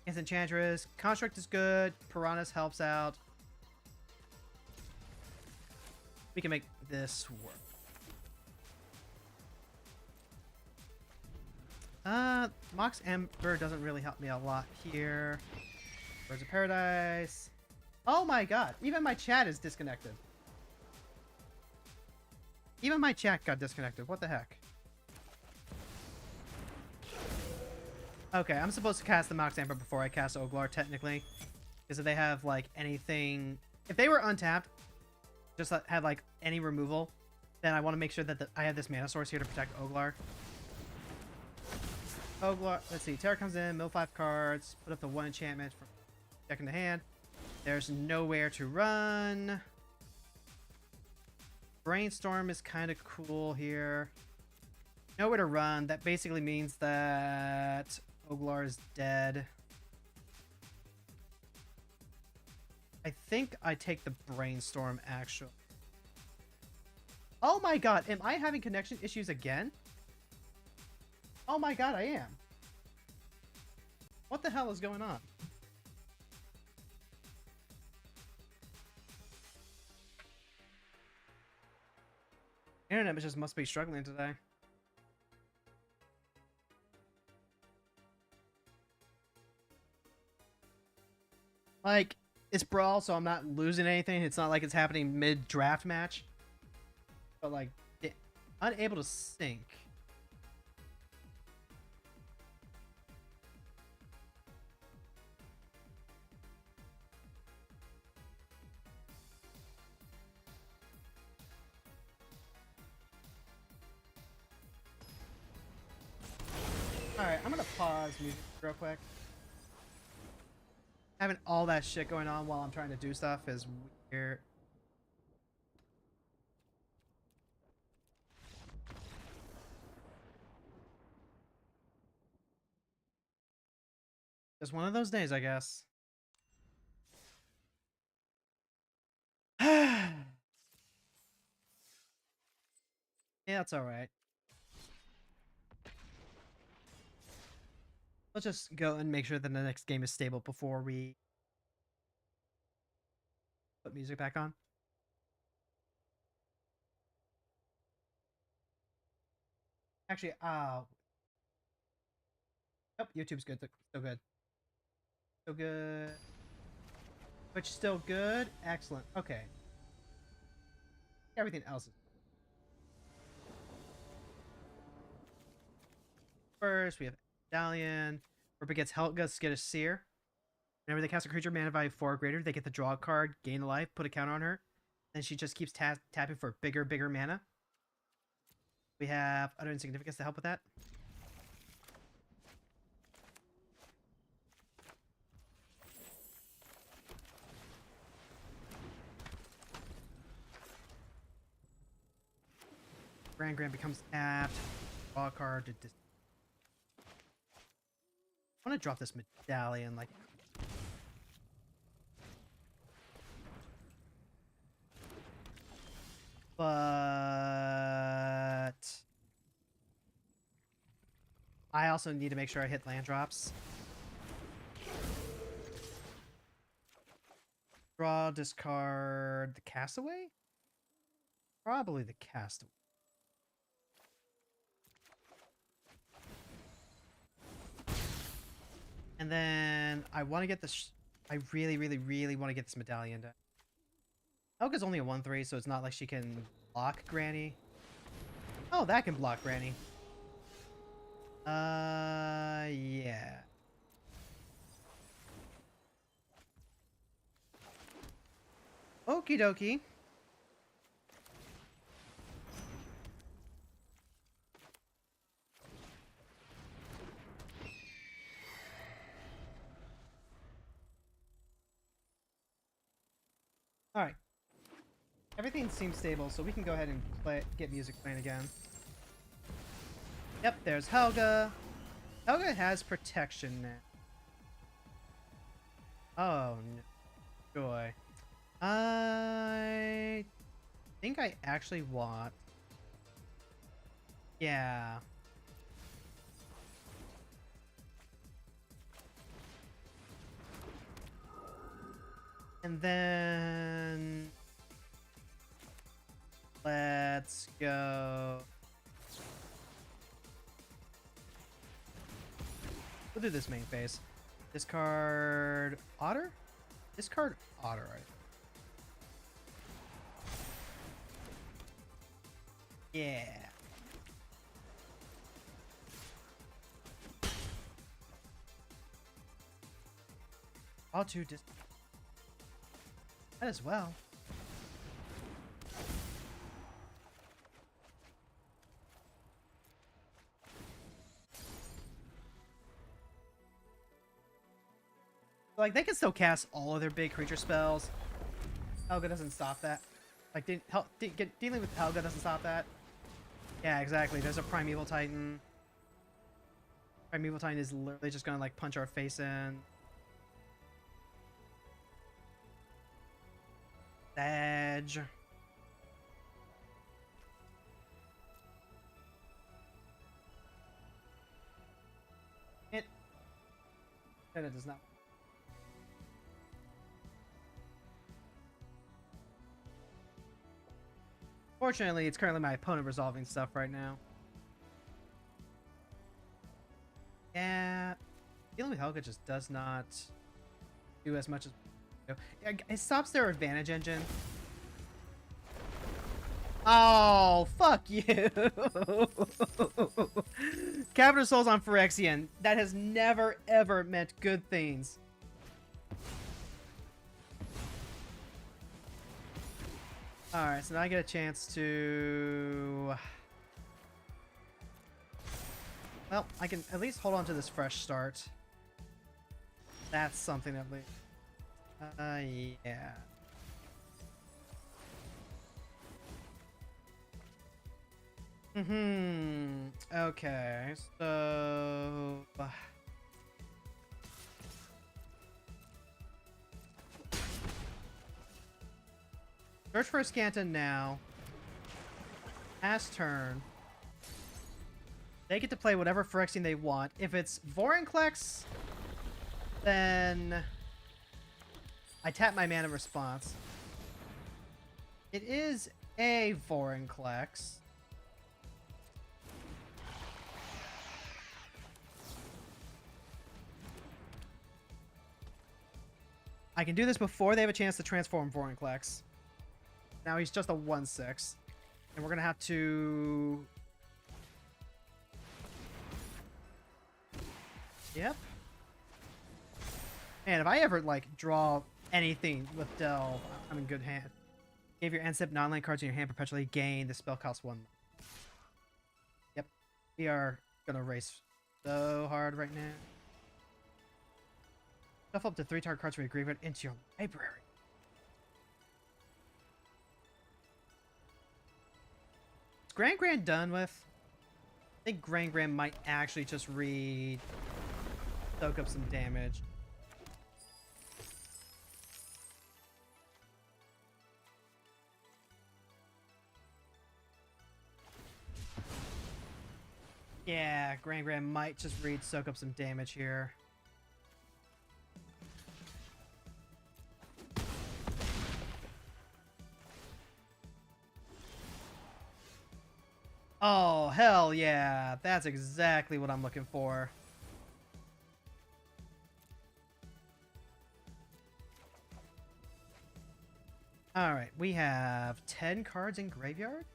It's Enchantress. Construct is good. Piranhas helps out. We can make this work. Mox Ember doesn't really help me a lot here. Birds of Paradise. Oh my god, even my chat is disconnected. Even my chat got disconnected. What the heck? Okay, I'm supposed to cast the Mox Amber before I cast Oglar, technically. Because if they have, like, anything... If they were untapped, just had, like, any removal, then I want to make sure that I have this mana source here to protect Oglar. Oglar, let's see. Terra comes in, mill 5 cards, put up the 1 enchantment from deck in the hand. There's nowhere to run. Brainstorm is kind of cool here. Nowhere to run. That basically means that Oglar is dead. I think I take the Brainstorm, actually. Oh my god, am I having connection issues again? Oh my god, I am. What the hell is going on? Internet just must be struggling today. Like, it's Brawl, so I'm not losing anything. It's not like it's happening mid-draft match. But, like, unable to sync. Alright, I'm gonna pause music real quick. Having all that shit going on while I'm trying to do stuff is weird. Just one of those days, I guess. Yeah, that's alright. Let's just go and make sure that the next game is stable before we put music back on. Actually, nope, YouTube's good. Still good. Still good. Twitch still good. Excellent. Okay. Everything else is... First, we have Medallion. Ripper gets Helga's get a Seer. Whenever they cast a creature mana value 4 or greater, they get to draw a card, gain a life, put a counter on her. Then she just keeps tapping for bigger mana. We have Utter Insignificance to help with that. Grand becomes tapped. Draw a card to I want to drop this Medallion, like... But... I also need to make sure I hit land drops. Draw, discard the Castaway? Probably the Castaway. And then I want to get this... I really want to get this Medallion done. Helga's only a 1/3, so it's not like she can block Granny. Oh, that can block Granny. Yeah. Okie dokie. Alright. Everything seems stable, so we can go ahead and get music playing again. Yep, there's Helga. Helga has protection now. Oh, no. Joy. I think I actually want... Yeah. And then... Let's go... We'll do this main phase. Discard... Otter? Discard Otter, right? Yeah. I'll do this. That as well. Like, they can still cast all of their big creature spells. Helga doesn't stop that. Like, dealing with Helga doesn't stop that. Yeah, exactly. There's a Primeval Titan. Primeval Titan is literally just gonna, like, punch our face in. Edge. It does not. Fortunately, it's currently my opponent resolving stuff right now. Yeah, dealing with Helga just does not do as much as... It stops their advantage engine. Oh, fuck you. Capital Souls on Phyrexian. That has never, ever meant good things. Alright, so now I get a chance to... Well, I can at least hold on to this fresh start. That's something at least. Yeah. Okay, so... Search for a Scanton now. Pass turn. They get to play whatever Phyrexian they want. If it's Vorinclex, then I tap my mana response. It is a Vorinclex. I can do this before they have a chance to transform Vorinclex. Now he's just a 1/6. And we're going to have to... Yep. Man, if I ever, like, draw anything with Delve, I'm in good hand. Give your end step non-land cards in your hand perpetually gain. The spell costs 1. Yep. We are going to race so hard right now. Shuffle up to 3 target cards from your graveyard into your library. Is Grand done with? I think Grand might actually just soak up some damage. Yeah, Grand might just soak up some damage here. Oh, hell yeah. That's exactly what I'm looking for. Alright, we have 10 cards in graveyard?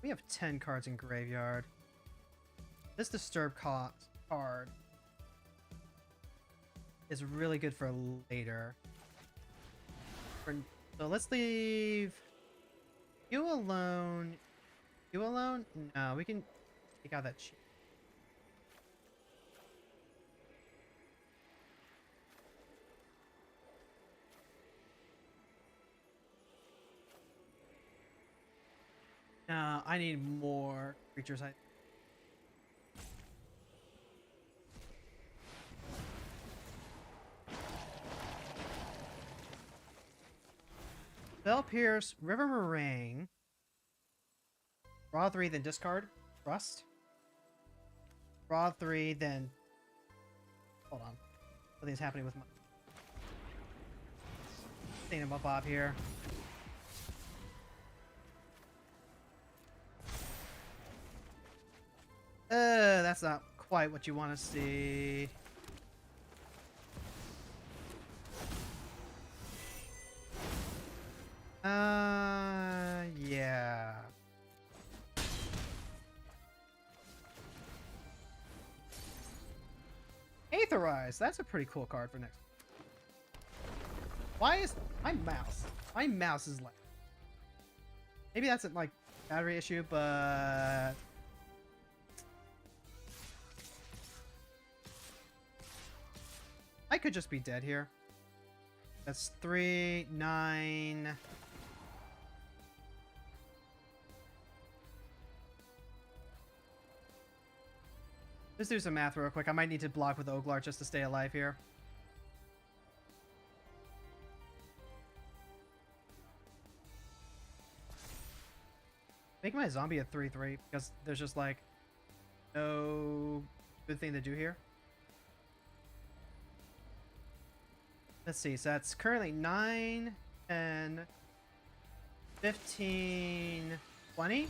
We have 10 cards in graveyard. This disturb card is really good for later. So let's leave you alone. You alone? No, we can take out that cheat. No, I need more creatures. Spell Pierce, River Moraine. Draw 3, then discard. Rust. Draw 3, then... Hold on. Something's happening with my... Thingamabob here. That's not quite what you want to see. Yeah. Aetherize. That's a pretty cool card for next. Why is my mouse? My mouse is like. Maybe that's a like battery issue, but I could just be dead here. That's 3, 9. Let's do some math real quick. I might need to block with Oglar just to stay alive here. Make my zombie a 3/3 because there's just like no good thing to do here. Let's see, so that's currently 9, 10, 15, 20.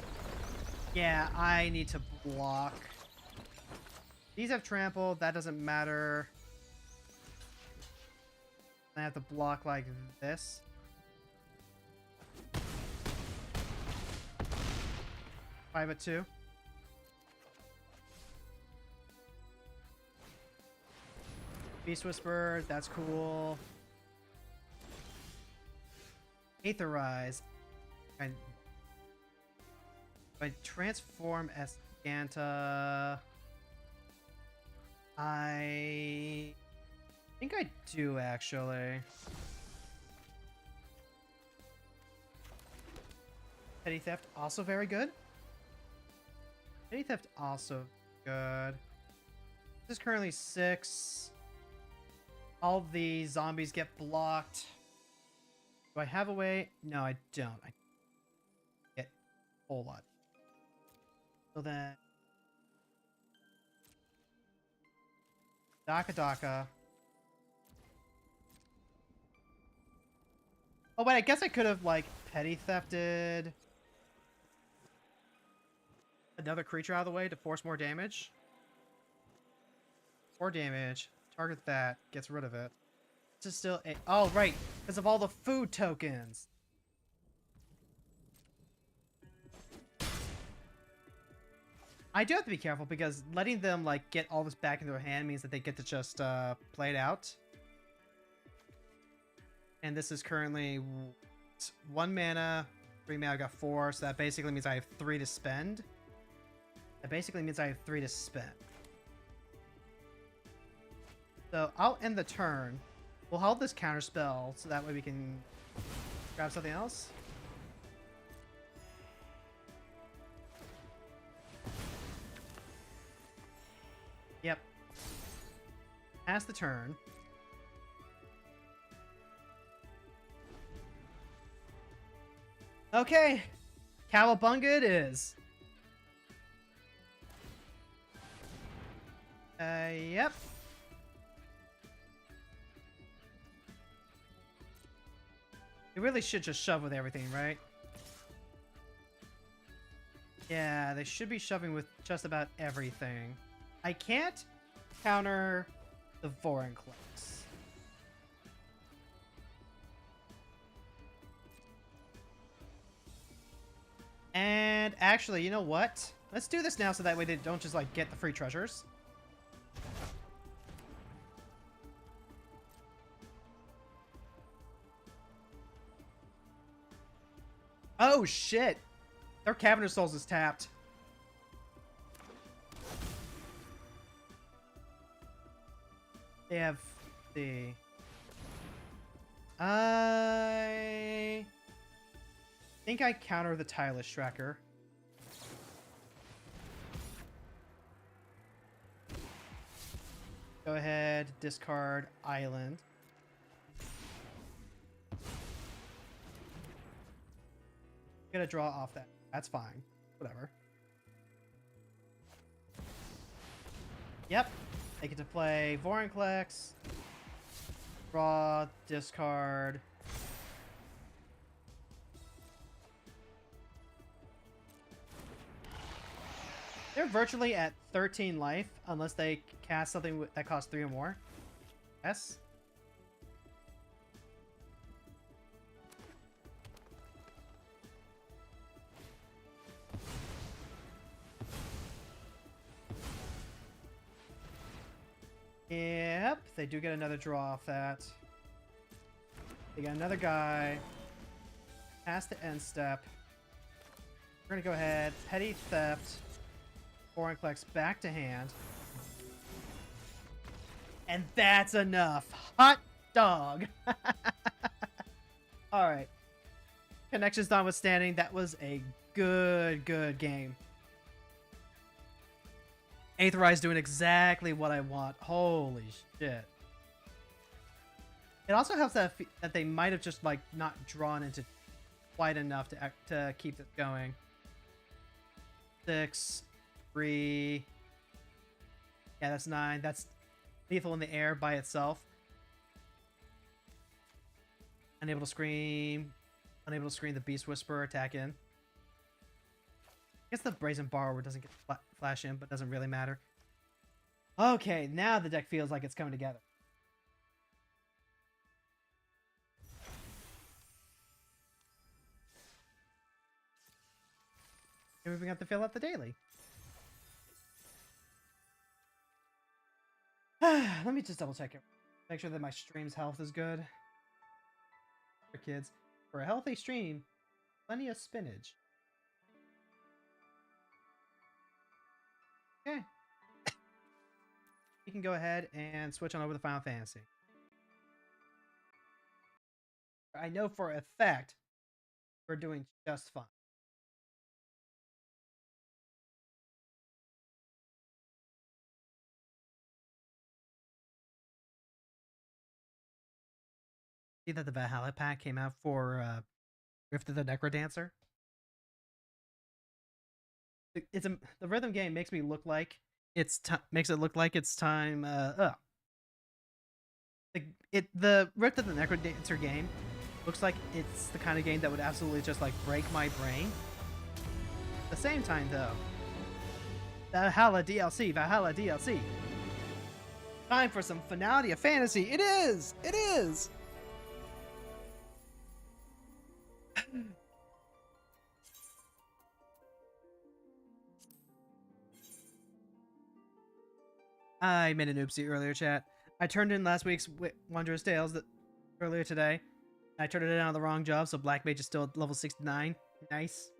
Yeah, I need to block. These have trample, that doesn't matter. I have to block like this. Five at 2. Beast Whisper, that's cool. Aetherize. And if I transform Escanta, I think I do actually. Petty Theft, also very good. Petty Theft, also good. This is currently 6. All the zombies get blocked. Do I have a way? No, I don't. I get a whole lot. So then... Daka. Oh, wait, I guess I could have, like, petty thefted another creature out of the way to force more damage. 4 damage. Target that. Gets rid of it. This is still a... Oh, right. Because of all the food tokens. I do have to be careful because letting them, like, get all this back into their hand means that they get to just play it out. And this is currently 1 mana, 3 mana, I got 4, so that basically means I have 3 to spend. That basically means I have 3 to spend. So I'll end the turn. We'll hold this counter spell so that way we can grab something else. Yep. Pass the turn. Okay. Cowabunga it is. Yep. You really should just shove with everything, right? Yeah, they should be shoving with just about everything. I can't counter the Vorinclex. And actually, you know what? Let's do this now so that way they don't just, like, get the free treasures. Oh, shit! Their Cabinet Souls is tapped. They have the... I think I counter the Tireless Tracker. Go ahead, discard Island. Gonna draw off that. That's fine. Whatever. Yep. They get to play Vorinclex. Draw, discard. They're virtually at 13 life unless they cast something that costs 3 or more. Yes. Yep, they do get another draw off that. They got another guy. Past the end step. We're gonna go ahead. Petty Theft. Vorinclex back to hand. And that's enough. Hot dog. Alright. Connections notwithstanding, that was a good game. Aetherized doing exactly what I want. Holy shit. It also helps that they might have just, like, not drawn into quite enough to keep this going. 6, 3. Yeah, that's 9. That's lethal in the air by itself. Unable to scream. Unable to scream the Beast Whisperer attack in. I guess the Brazen Borrower doesn't get flash in, but doesn't really matter. Okay, now the deck feels like it's coming together. And we have to fill out the daily. Let me just double check it. Make sure that my stream's health is good. For kids. For a healthy stream, plenty of spinach. Okay. You can go ahead and switch on over to Final Fantasy. I know for a fact we're doing just fine. See that the Valhalla pack came out for Rift of the Necrodancer? The rhythm game makes me look like makes it look like it's time. The Rift of the Necrodancer game looks like it's the kind of game that would absolutely just, like, break my brain. At the same time, though, Valhalla DLC, Valhalla DLC. Time for some finality of fantasy. It is. It is. I made an oopsie earlier, chat. I turned in last week's Wondrous Tales earlier today. I turned it in on the wrong job, so Black Mage is still at level 69. Nice.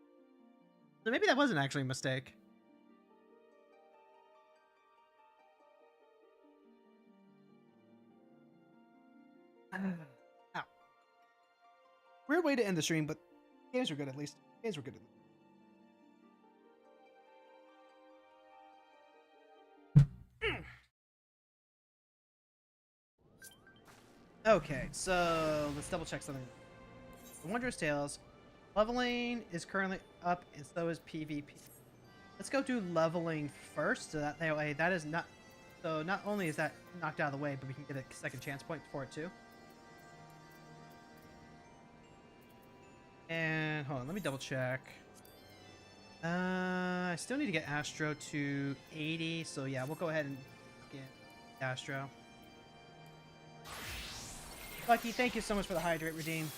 So maybe that wasn't actually a mistake. Ow. Weird way to end the stream, but games were good at least. Games were good at least. Okay, so let's double check something. The Wondrous Tales. Leveling is currently up, and so is PvP. Let's go do leveling first, so that way that is not... So not only is that knocked out of the way, but we can get a second chance point for it too. And hold on, let me double check. I still need to get Astro to 80, so yeah, we'll go ahead and get Astro. Lucky, thank you so much for the hydrate redeem.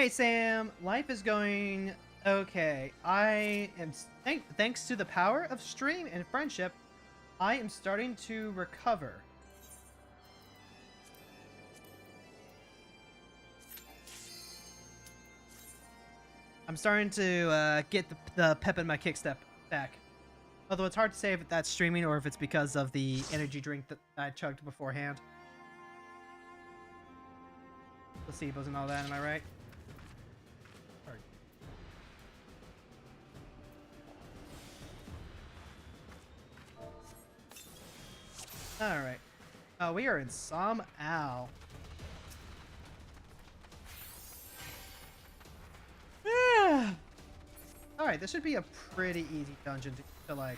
Hey Sam, life is going okay. I am thanks to the power of stream and friendship, I am starting to recover. I'm starting to get the pep in my kick step back. Although it's hard to say if that's streaming or if it's because of the energy drink that I chugged beforehand. Placebos and all that, am I right? Alright. Oh, we are in Som Al. Alright, this should be a pretty easy dungeon to like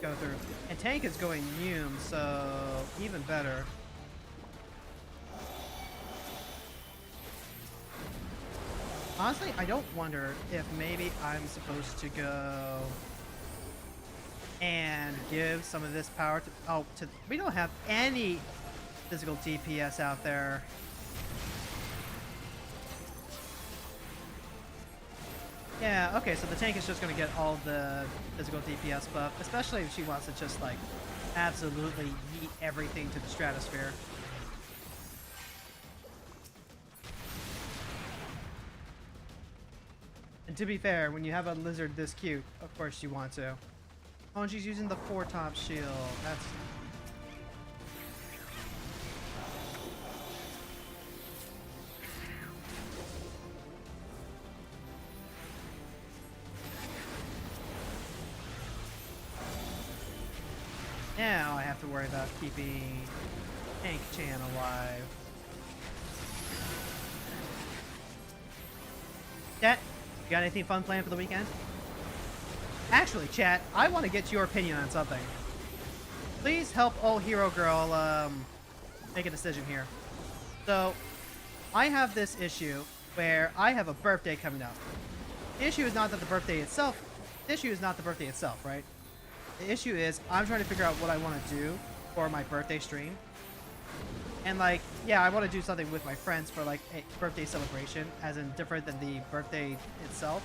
go through. And Tank is going Mume, so even better. Honestly, I don't wonder if maybe I'm supposed to go and give some of this power to... Oh, we don't have any physical DPS out there. Yeah, okay, so the tank is just going to get all the physical DPS buff, especially if she wants to just, like, absolutely yeet everything to the stratosphere. And to be fair, when you have a lizard this cute, of course you want to. Oh, and she's using the 4-top shield. That's... Now I have to worry about keeping Tank Chan alive. Chat, you got anything fun planned for the weekend? Actually, chat, I want to get your opinion on something. Please help old hero girl make a decision here. So, I have this issue where I have a birthday coming up. The issue is not that the birthday itself... The issue is not the birthday itself, right? The issue is I'm trying to figure out what I want to do for my birthday stream. And like, yeah, I want to do something with my friends for like a birthday celebration, as in different than the birthday itself.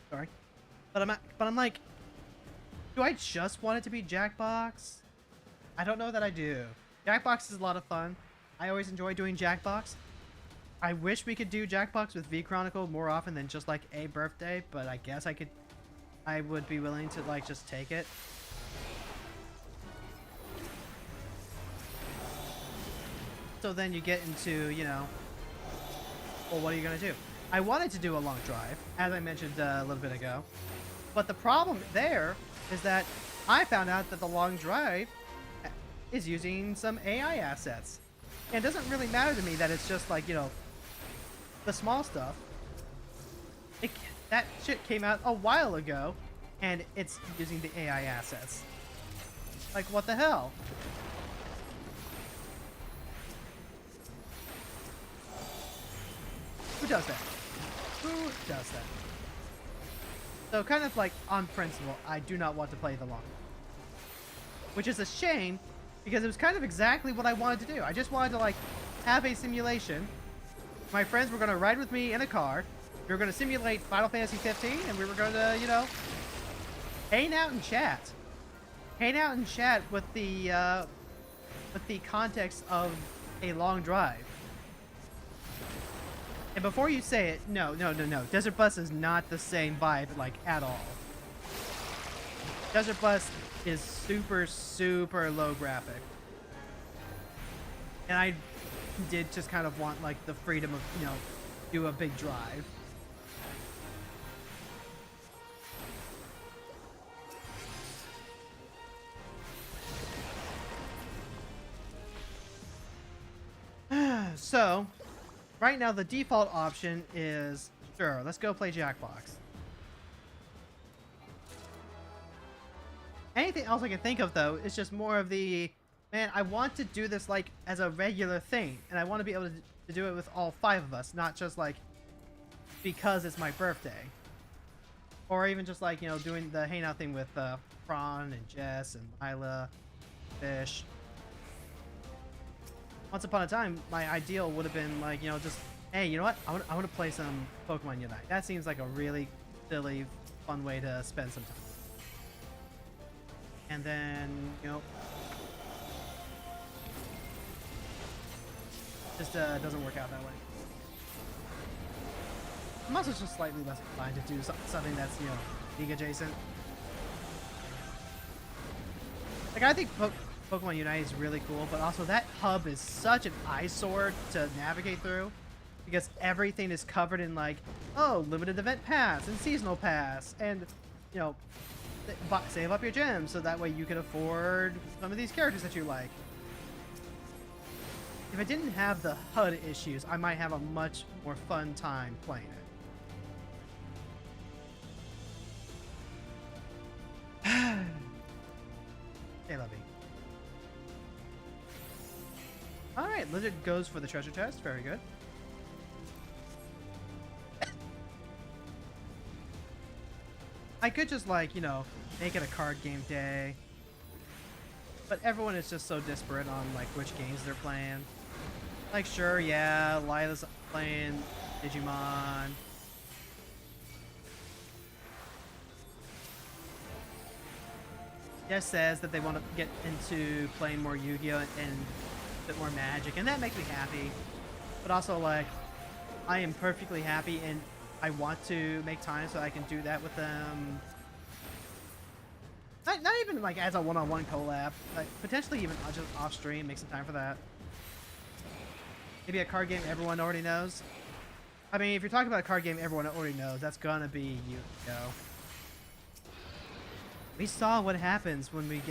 Sorry. But I'm like, do I just want it to be Jackbox? I don't know that I do. Jackbox is a lot of fun. I always enjoy doing Jackbox. I wish we could do Jackbox with V Chronicle more often than just like a birthday, but I guess I would be willing to like just take it. So then you get into, you know, well, what are you gonna do? I wanted to do a long drive, as I mentioned a little bit ago, but the problem there is that I found out that the long drive is using some AI assets. And it doesn't really matter to me that it's just like, you know, the small stuff. That shit came out a while ago, and it's using the AI assets. Like, what the hell? Who does that? Who does that? So kind of like on principle, I do not want to play the long. Which is a shame, because it was kind of exactly what I wanted to do. I just wanted to like have a simulation. My friends were going to ride with me in a car. We were going to simulate Final Fantasy 15, and we were going to, you know, hang out and chat. Hang out and chat with the context of a long drive. And before you say it, no. Desert Bus is not the same vibe, like, at all. Desert Bus is super, super low graphic. And I did just kind of want, like, the freedom of, you know, do a big drive. So, right now the default option is, sure, let's go play Jackbox. Anything else I can think of, though, is just more of the, man, I want to do this, like, as a regular thing. And I want to be able to do it with all 5 of us, not just, like, because it's my birthday. Or even just like, you know, doing the hangout thing with Prawn and Jess and Lila, Fish. Once upon a time, my ideal would have been like, you know, just, hey, you know what? I want to play some Pokemon Unite. That seems like a really silly, fun way to spend some time. And then, you know, just doesn't work out that way. I'm also just slightly less inclined to do something that's, you know, league adjacent. Like, I think Pokemon Unite is really cool, but also that hub is such an eyesore to navigate through because everything is covered in, like, oh, limited event pass and seasonal pass and, you know, save up your gems so that way you can afford some of these characters that you like. If I didn't have the HUD issues, I might have a much more fun time playing it. Hey, Lovey. Alright, Lizard goes for the treasure chest. Very good. I could just, like, you know, make it a card game day. But everyone is just so disparate on, like, which games they're playing. Like, sure, yeah, Lila's playing Digimon. Jess says that they want to get into playing more Yu-Gi-Oh! And a bit more Magic, and that makes me happy. But also, like, I am perfectly happy, and I want to make time so I can do that with them. Not even, like, as a one-on-one collab. Like, potentially even just off-stream, make some time for that. Maybe a card game everyone already knows. I mean, if you're talking about a card game everyone already knows, that's gonna be Yu-Gi-Oh! We saw what happens when we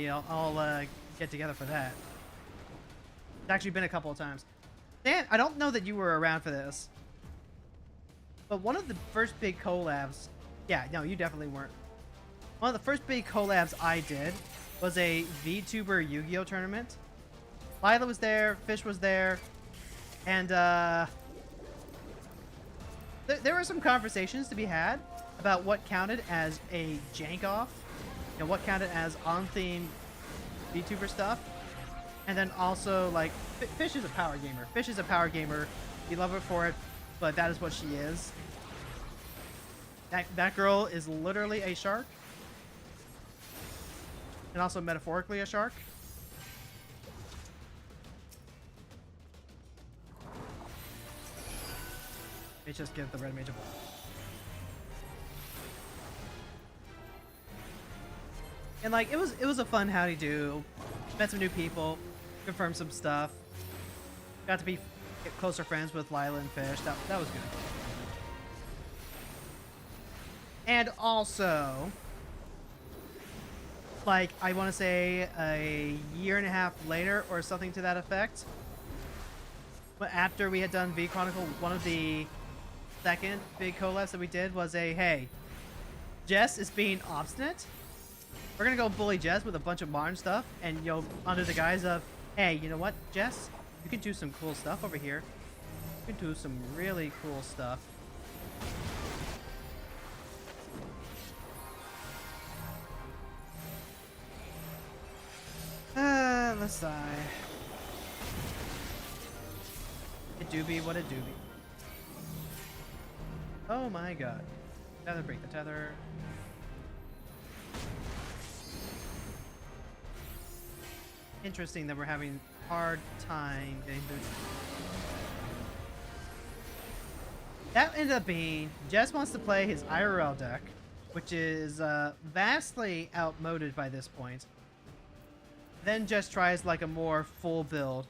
all get together for that. It's actually been a couple of times. Dan, I don't know that you were around for this, but one of the first big collabs, yeah, no, you definitely weren't. One of the first big collabs I did was a VTuber Yu-Gi-Oh! Tournament. Lila was there, Fish was there, and there were some conversations to be had about what counted as a jank off. You know, what counted as on-theme VTuber stuff. And then also, like, Fish is a power gamer. Fish is a power gamer. We love her for it, but that is what she is. That girl is literally a shark. And also metaphorically a shark. Let's just give the red mage a ball. And, like, it was a fun howdy-do. Met some new people, confirmed some stuff. Got to get closer friends with Lila and Fish. That was good. And also, like, I want to say a year and a half later or something to that effect, but after we had done V Chronicle, one of the second big collabs that we did was hey, Jess is being obstinate. We're gonna go bully Jess with a bunch of modern stuff, and, you know, under the guise of, hey, you know what, Jess, you can do some cool stuff over here. You can do some really cool stuff. Let's sigh. It do be what it do be. Oh my god. Tether, break the tether. Interesting that we're having a hard time getting through. That ended up being Jess wants to play his IRL deck, which is vastly outmoded by this point. Then Jess tries, like, a more full build.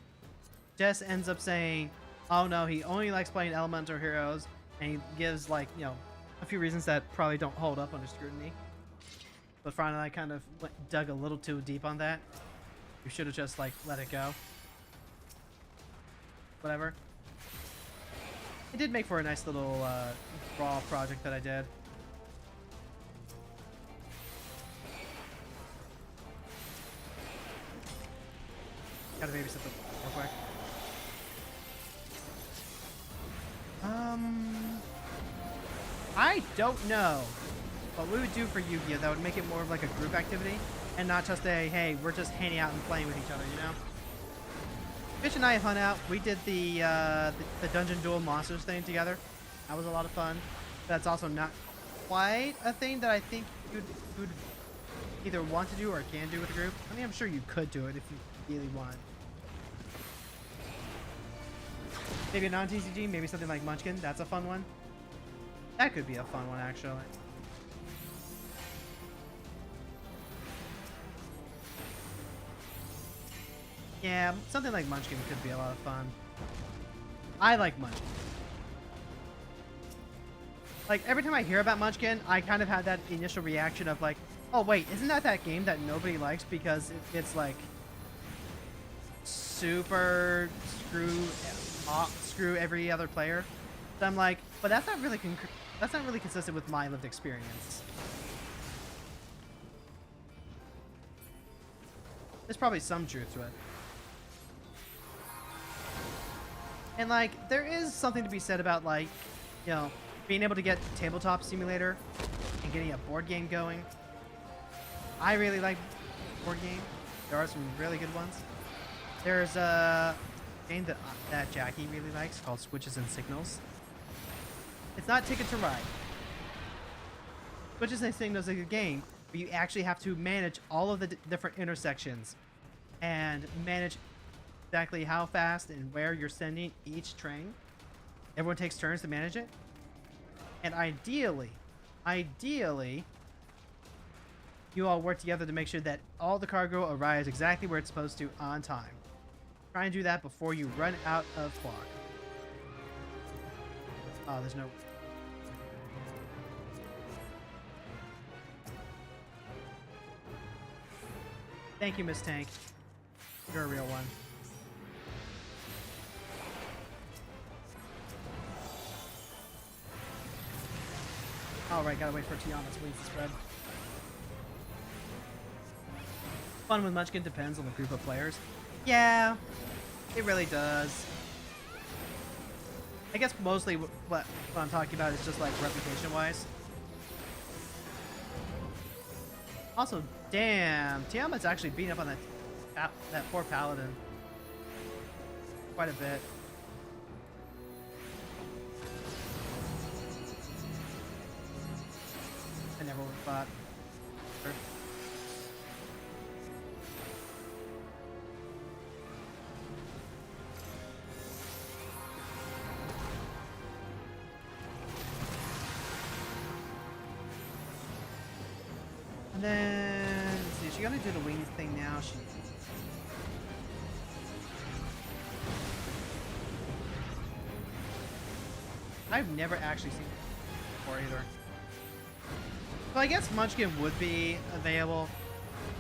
Jess ends up saying, oh no, he only likes playing elemental heroes, and he gives, like, you know, a few reasons that probably don't hold up under scrutiny. But Fran and I kind of dug a little too deep on that. We should have just, like, let it go. Whatever. It did make for a nice little brawl project that I did. Gotta babysit the real quick. I don't know what we would do for Yu-Gi-Oh! That would make it more of like a group activity and not just a, hey, we're just hanging out and playing with each other, you know? Fish and I hung out. We did the Dungeon Duel Monsters thing together. That was a lot of fun. That's also not quite a thing that I think you'd either want to do or can do with a group. I mean, I'm sure you could do it if you really want. Maybe a non-TCG, maybe something like Munchkin. That's a fun one. That could be a fun one, actually. Yeah, something like Munchkin could be a lot of fun. I like Munchkin. Like, every time I hear about Munchkin, I kind of have that initial reaction of like, oh wait, isn't that game that nobody likes because it's like super screw every other player? So I'm like, but that's not really consistent with my lived experience. There's probably some truth to it. And like, there is something to be said about like, you know, being able to get Tabletop Simulator and getting a board game going. I really like board game. There are some really good ones. There's a game that Jackie really likes called Switches and Signals. It's not Ticket to Ride. Switches and Signals is a game where you actually have to manage all of the different intersections and manage exactly how fast and where you're sending each train. Everyone takes turns to manage it. And ideally, you all work together to make sure that all the cargo arrives exactly where it's supposed to on time. Try and do that before you run out of clock. Oh, there's no... Thank you, Miss Tank. You're a real one. Alright, gotta wait for Tiana's wings to spread. Fun with Munchkin depends on the group of players. Yeah, it really does. I guess mostly what I'm talking about is just like reputation-wise. Also, damn, Tiamat's actually beating up on that poor paladin quite a bit. I never would have thought. Sure. And then, let's see, is she gonna do the wings thing now? I've never actually seen it before either. So I guess Munchkin would be available.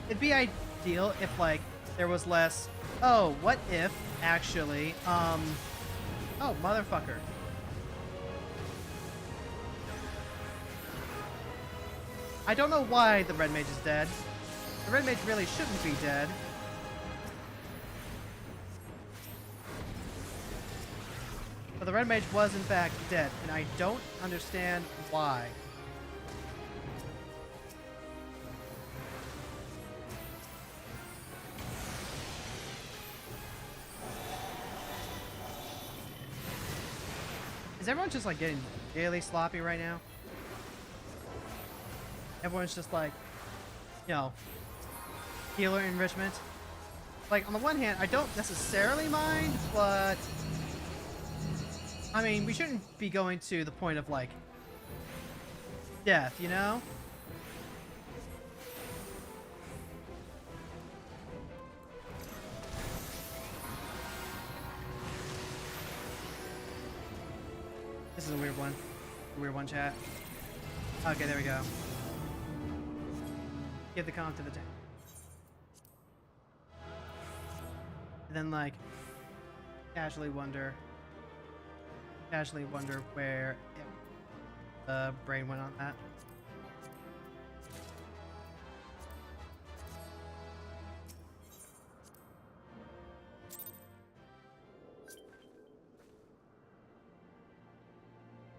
It'd be ideal if, like, there was less, oh, what if, actually, oh, motherfucker. I don't know why the Red Mage is dead. The Red Mage really shouldn't be dead. But the Red Mage was, in fact, dead, and I don't understand why. Is everyone just like getting really sloppy right now? Everyone's just like, you know, healer enrichment. Like, on the one hand, I don't necessarily mind, but I mean, we shouldn't be going to the point of like death, you know? This is a weird one. A weird one, chat. Okay, there we go. Give the comp to the tank. And then, like, casually wonder where the brain went on that.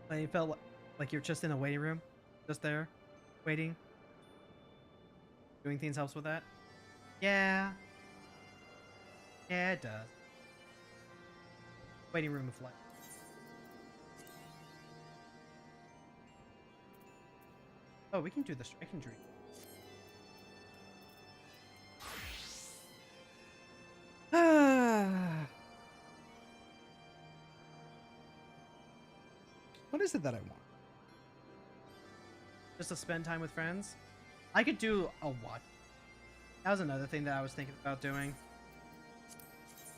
Like, you felt like you're just in a waiting room, just there, waiting. Doing things helps with that. Yeah. Yeah, it does. Waiting room of light. Oh, we can do the striking dream. What is it that I want? Just to spend time with friends? I could do a watch. That was another thing that I was thinking about doing.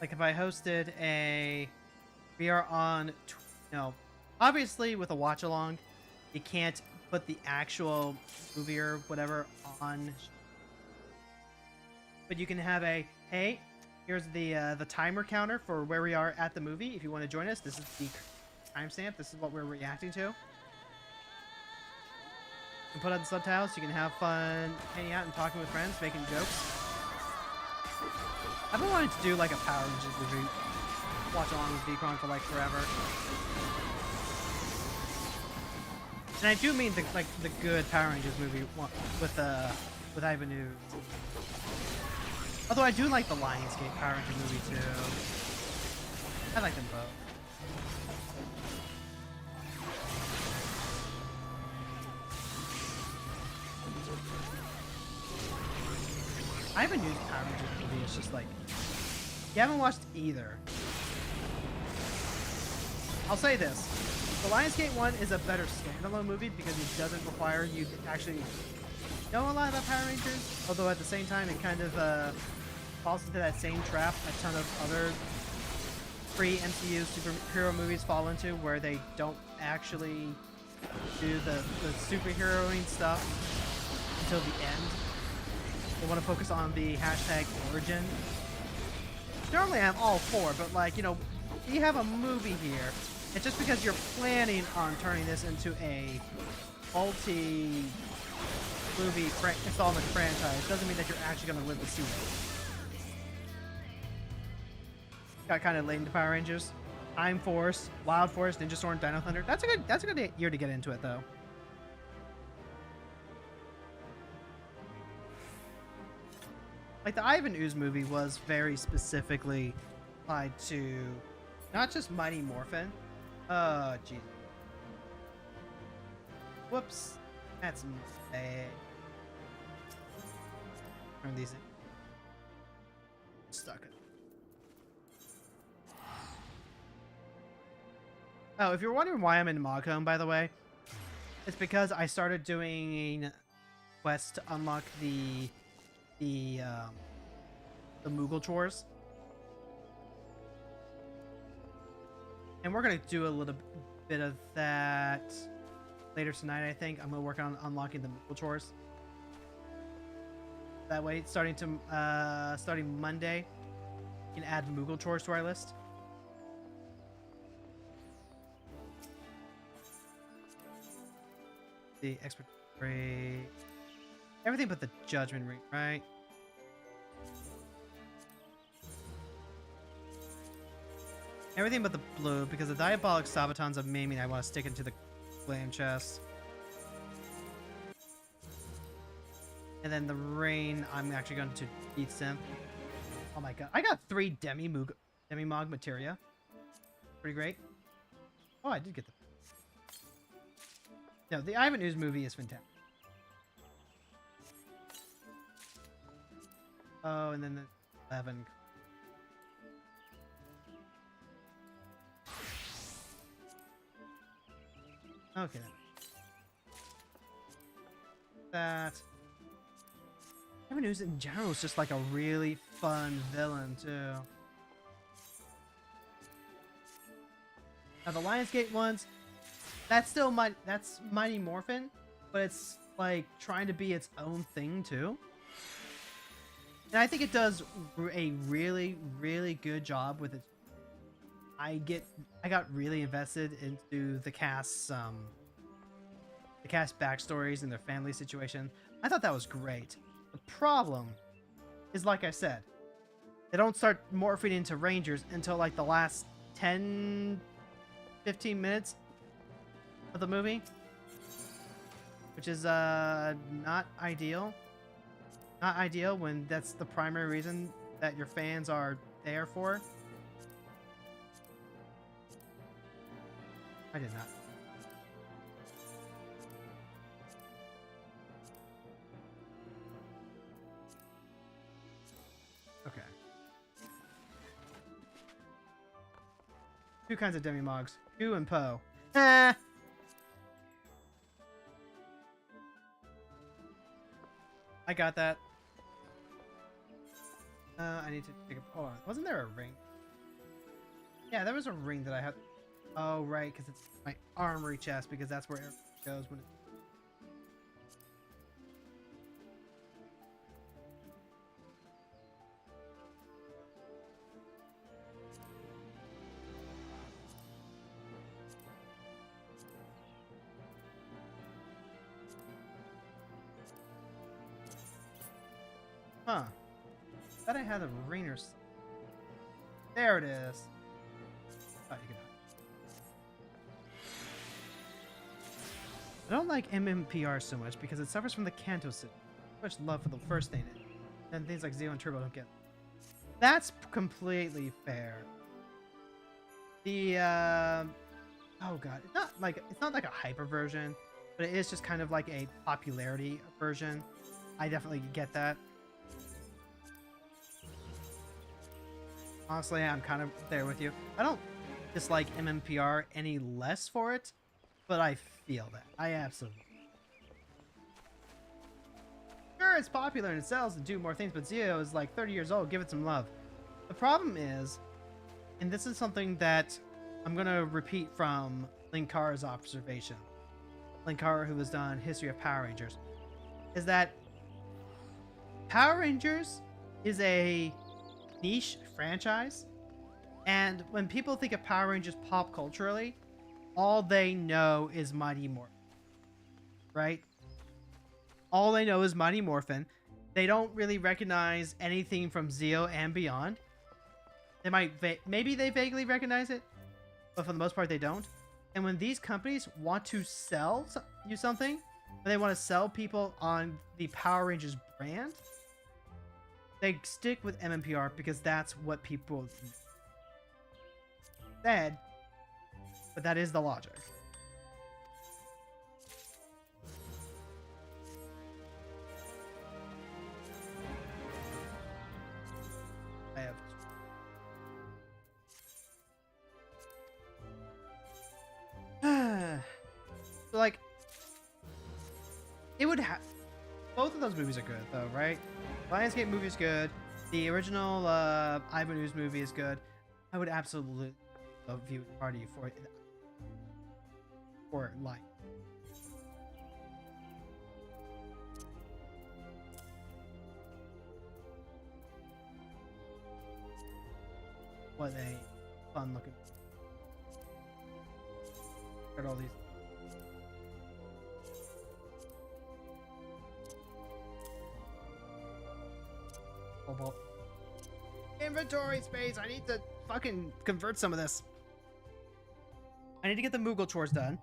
Like if I hosted a... We are on... No. Obviously, with a watch along, you can't put the actual movie or whatever on. But you can have a, hey, here's the timer counter for where we are at the movie. If you want to join us, this is the timestamp. This is what we're reacting to. You can put on the subtitles. You can have fun hanging out and talking with friends, making jokes. I've been wanting to do like a Power Rangers movie. Watch along with Vcron for like forever. And I do mean the good Power Rangers movie with Ivan Ooze. Although I do like the Lionsgate Power Rangers movie too. I like them both. Ivan Ooze Power Rangers movie is just like, you haven't watched either. I'll say this. The Lionsgate one is a better standalone movie because it doesn't require you to actually know a lot about Power Rangers, although at the same time it kind of falls into that same trap a ton of other pre-MCU superhero movies fall into, where they don't actually do the superheroing stuff until the end. They want to focus on the hashtag origin. Normally I'm all for, but like, you know, you have a movie here. And just because you're planning on turning this into a multi-movie installment franchise doesn't mean that you're actually going to live to see it. Got kind of late into Power Rangers. Time Force, Wild Force, Ninja Storm, Dino Thunder. That's a good year to get into it though. Like the Ivan Ooze movie was very specifically tied to not just Mighty Morphin. Oh, jeez. Whoops. That's bad. Turn these in. Stuck it. Oh, if you're wondering why I'm in Moghome, by the way, it's because I started doing quests to unlock the Moogle chores. And we're going to do a little bit of that later tonight, I think. I'm going to work on unlocking the Moogle chores. That way, starting Monday, you can add Moogle chores to our list. The expert rate. Everything but the judgment rate, right? Everything but the blue, because the diabolic sabatons of maiming I want to stick into the flame chest. And then the rain, I'm actually going to beat synth. Oh my god. I got 3 Demimog materia. Pretty great. Oh, I did get them. No, the Ivan Ooze movie is fantastic. Oh, and then the 11. Okay. That. Ivan Ooze in general is just like a really fun villain too. Now the Lionsgate ones, that's Mighty Morphin, but it's like trying to be its own thing too. And I think it does a really, really good job with it. I got really invested into the cast's backstories and their family situation. I thought that was great. The problem is, like I said, they don't start morphing into Rangers until like the last 10, 15 minutes of the movie. which is not ideal. Not ideal when that's the primary reason that your fans are there for. I did not. Okay. Two kinds of demi-mogs. Q and Po. Eh. I got that. I need to take a... Hold on. Wasn't there a ring? Yeah, there was a ring that I had... Oh, right, because it's my armory chest, because that's where it goes when it... Huh. Thought I had a ring or something. There it is. Oh, you can... I don't like MMPR so much because it suffers from the Kanto system. Much love for the first thing, and things like Zeo and Turbo don't get. That's completely fair. The oh god, it's not like a hyper version, but it is just kind of like a popularity version. I definitely get that. Honestly, I'm kind of there with you. I don't dislike MMPR any less for it, but I feel that. I absolutely. Sure, it's popular and it sells and do more things, but Zeo is like 30 years old. Give it some love. The problem is, and this is something that I'm going to repeat from Linkara's observation. Linkara, who has done History of Power Rangers, is that Power Rangers is a niche franchise, and when people think of Power Rangers pop culturally, all they know is Mighty Morphin, right? All they know is Mighty Morphin. They don't really recognize anything from Zeo and beyond. They might, maybe they vaguely recognize it, but for the most part they don't. And when these companies want to sell you something, when they want to sell people on the Power Rangers brand, they stick with MMPR because that's what people said, but that is the logic. I have... So, like, it would have... Both of those movies are good, though, right? Lionsgate movie is good. The original Ivan Ooze movie is good. I would absolutely love view party for it. For life. What a fun looking. Got all these. Cobalt. Inventory space! I need to fucking convert some of this. I need to get the Moogle chores done,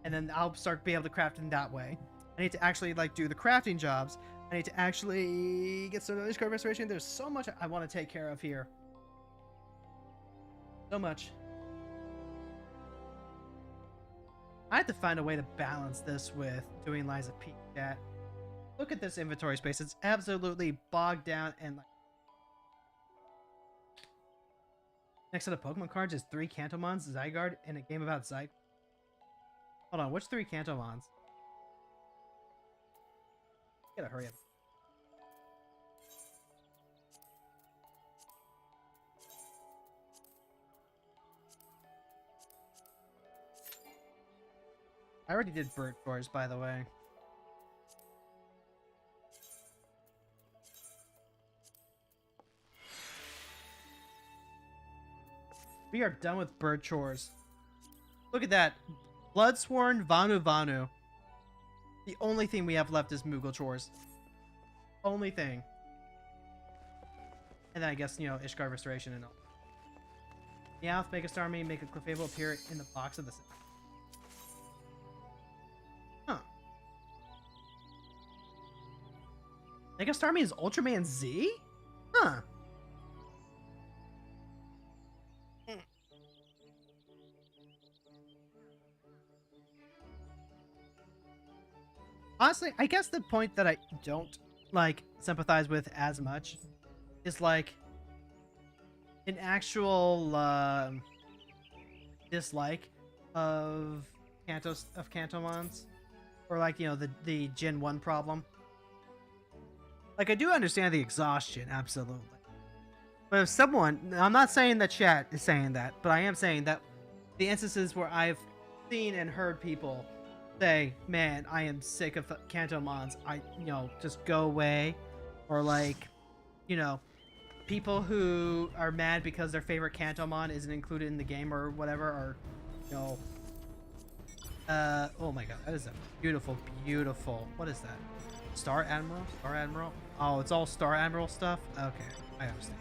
and then I'll start being able to craft in that way. I need to actually like do the crafting jobs. I need to actually get some of restoration. There's so much I want to take care of here. So much. I have to find a way to balance this with doing Liza P chat. Look at this inventory space. It's absolutely bogged down and like. Next set of Pokemon cards is 3 Kantomons, Zygarde, and a game about Zygarde. Hold on, which 3 Kantomons? Gotta hurry up. I already did bird chores, by the way. We are done with bird chores. Look at that. Bloodsworn Vanu Vanu. The only thing we have left is Moogle chores. Only thing. And then I guess, you know, Ishgar Restoration and all. Meowth, make a Starmie, make a Clefable appear in the box of the... Huh. Mega Starmie is Ultraman Z? Huh. Honestly, I guess the point that I don't, like, sympathize with as much is, like, an actual, dislike of Kantomons. Or, like, you know, the Gen 1 problem. Like, I do understand the exhaustion, absolutely. But if someone, I'm not saying that chat is saying that, but I am saying that the instances where I've seen and heard people say, man, I am sick of Kantomons, just go away. Or, like, you know, people who are mad because their favorite Kantomon isn't included in the game or whatever, or, you know, oh my god, that is a beautiful, beautiful, what is that? Star Admiral? Star Admiral? Oh, it's all Star Admiral stuff? Okay, I understand.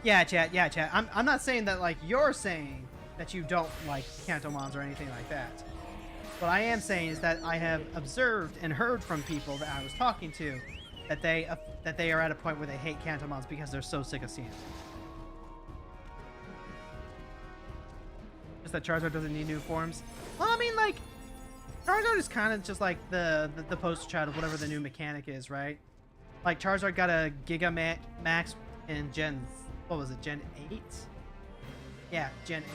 Yeah, chat. I'm not saying that, like, you're saying that you don't like Kantomons or anything like that. What I am saying is that I have observed and heard from people that I was talking to that they are at a point where they hate Kantomons because they're so sick of seeing it. Just that Charizard doesn't need new forms. Well, I mean, like, Charizard is kind of just like the poster child of whatever the new mechanic is, right? Like, Charizard got a Giga Max in Gen, what was it, Gen 8? Yeah, Gen 8.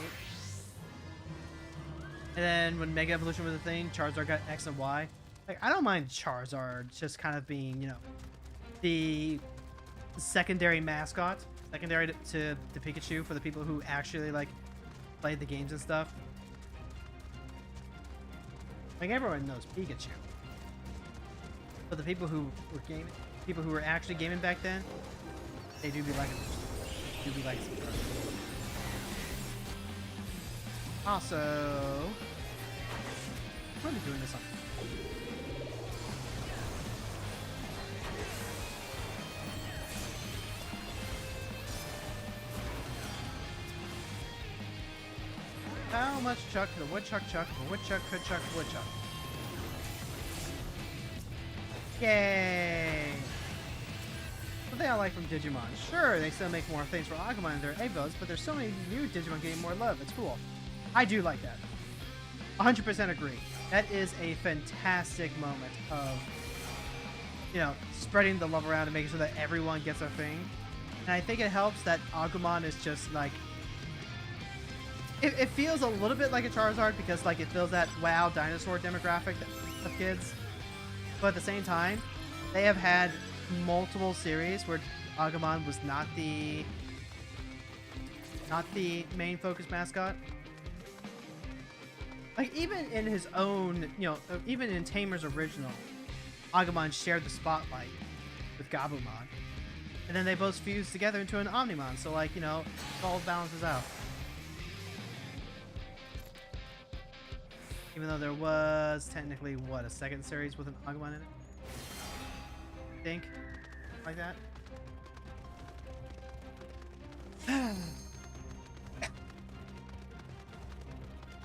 And then when Mega Evolution was a thing, Charizard got X and Y. Like, I don't mind Charizard just kind of being, you know, the secondary mascot, secondary to Pikachu for the people who actually, like, played the games and stuff. Like, everyone knows Pikachu. But the people who were gaming, people who were actually gaming back then, they do be liking it. Do be liking it. Also, what are we doing this on? How much chuck the woodchuck chuck? The woodchuck could chuck woodchuck. Yay! What thing I like from Digimon. Sure, they still make more things for Agumon and their Avos, but there's so many new Digimon getting more love. It's cool. I do like that. 100% agree. That is a fantastic moment of, you know, spreading the love around and making sure that everyone gets their thing. And I think it helps that Agumon is just like, it feels a little bit like a Charizard because, like, it fills that WoW dinosaur demographic of kids. But at the same time, they have had multiple series where Agumon was not the main focus mascot. Like, even in his own, you know, even in Tamer's original, Agumon shared the spotlight with Gabumon. And then they both fused together into an Omnimon, so, like, you know, it all balances out. Even though there was technically, what, a second series with an Agumon in it? I think. Like that.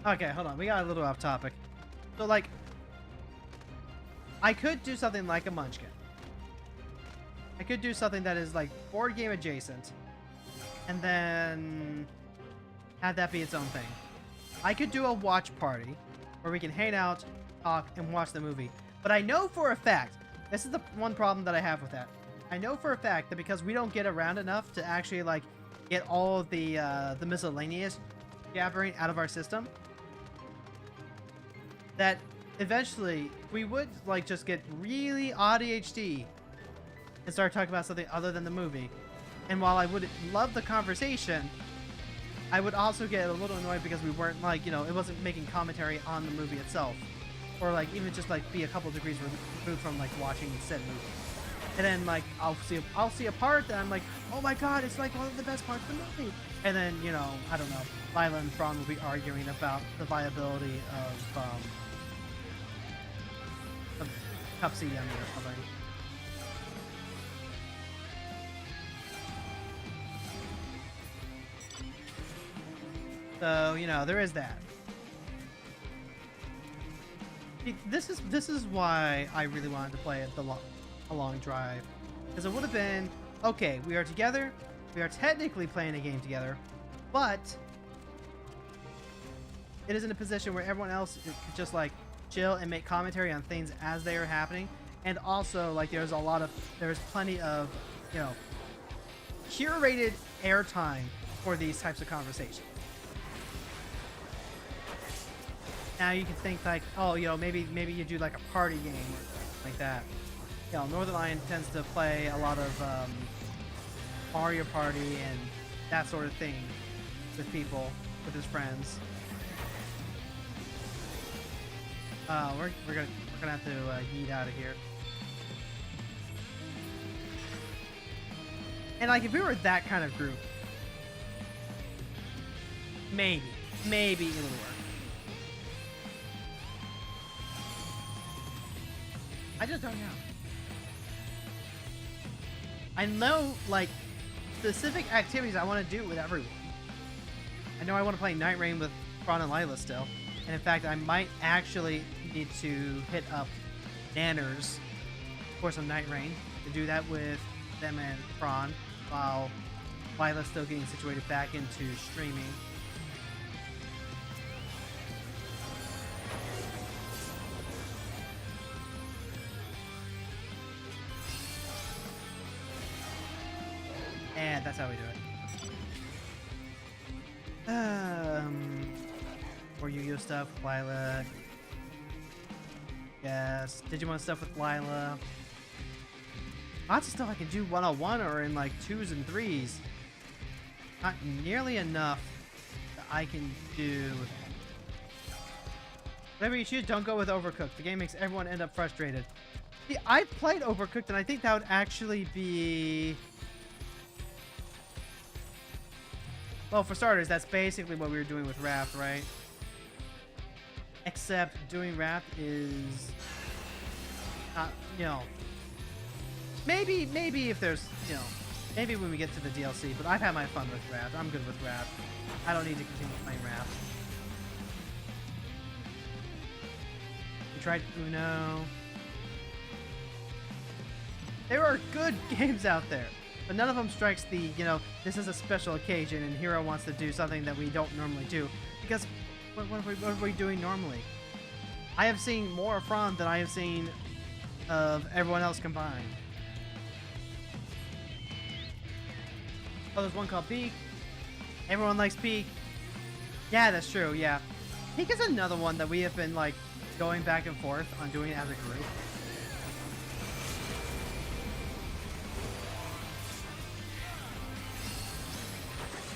Okay, hold on. We got a little off topic. So, like, I could do something like a Munchkin. I could do something that is, like, board game adjacent. And then have that be its own thing. I could do a watch party where we can hang out, talk, and watch the movie. But I know for a fact, this is the one problem that I have with that. I know for a fact that because we don't get around enough to actually, like, get all of the miscellaneous jabbering out of our system, that eventually we would, like, just get really ADHD and start talking about something other than the movie. And while I would love the conversation, I would also get a little annoyed because we weren't, like, you know, it wasn't making commentary on the movie itself. Or, like, even just, like, be a couple degrees removed from, like, watching said movie. And then, like, I'll see a part that I'm like, oh my god, it's, like, one of the best parts of the movie. And then, you know, I don't know, Lila and Fawn will be arguing about the viability of Cupsy Yummy or something. So, you know, there is that. This is why I really wanted to play it a long drive, because it would have been okay. We are together. We are technically playing a game together, but it is in a position where everyone else could just like chill and make commentary on things as they are happening, and also like there's plenty of, you know, curated airtime for these types of conversations. Now you can think like, oh, you know, maybe you do like a party game or like that. You know, Northern Lion tends to play a lot of Mario Party and that sort of thing with people, with his friends. We're gonna have to yeet out of here. And like, if we were that kind of group, maybe it'll work. I just don't know. I know, like, specific activities I want to do with everyone. I know I want to play Night Rain with Fran and Lila still. And in fact, I might actually need to hit up Nanners for some Night Rain. To do that with them and Fran, while Lila's still getting situated back into streaming. And that's how we do it. More Yu-Gi-Oh stuff with Lila. Yes. Digimon stuff with Lila. Lots of stuff I can do one-on-one or in like 2s and 3s. Not nearly enough that I can do. Whatever you choose, don't go with Overcooked. The game makes everyone end up frustrated. See, I've played Overcooked and I think that would actually be... Well, for starters, that's basically what we were doing with Raft, right? Except doing Raft is... you know... Maybe if there's, you know... Maybe when we get to the DLC, but I've had my fun with Raft. I'm good with Raft. I don't need to continue playing Raft. We tried Uno. There are good games out there. But none of them strikes the, you know, this is a special occasion and Hero wants to do something that we don't normally do. Because what are we doing normally? I have seen more of Fran than I have seen of everyone else combined. Oh, there's one called Peak. Everyone likes Peak. Yeah, that's true, yeah. Peak is another one that we have been, like, going back and forth on doing it as a group.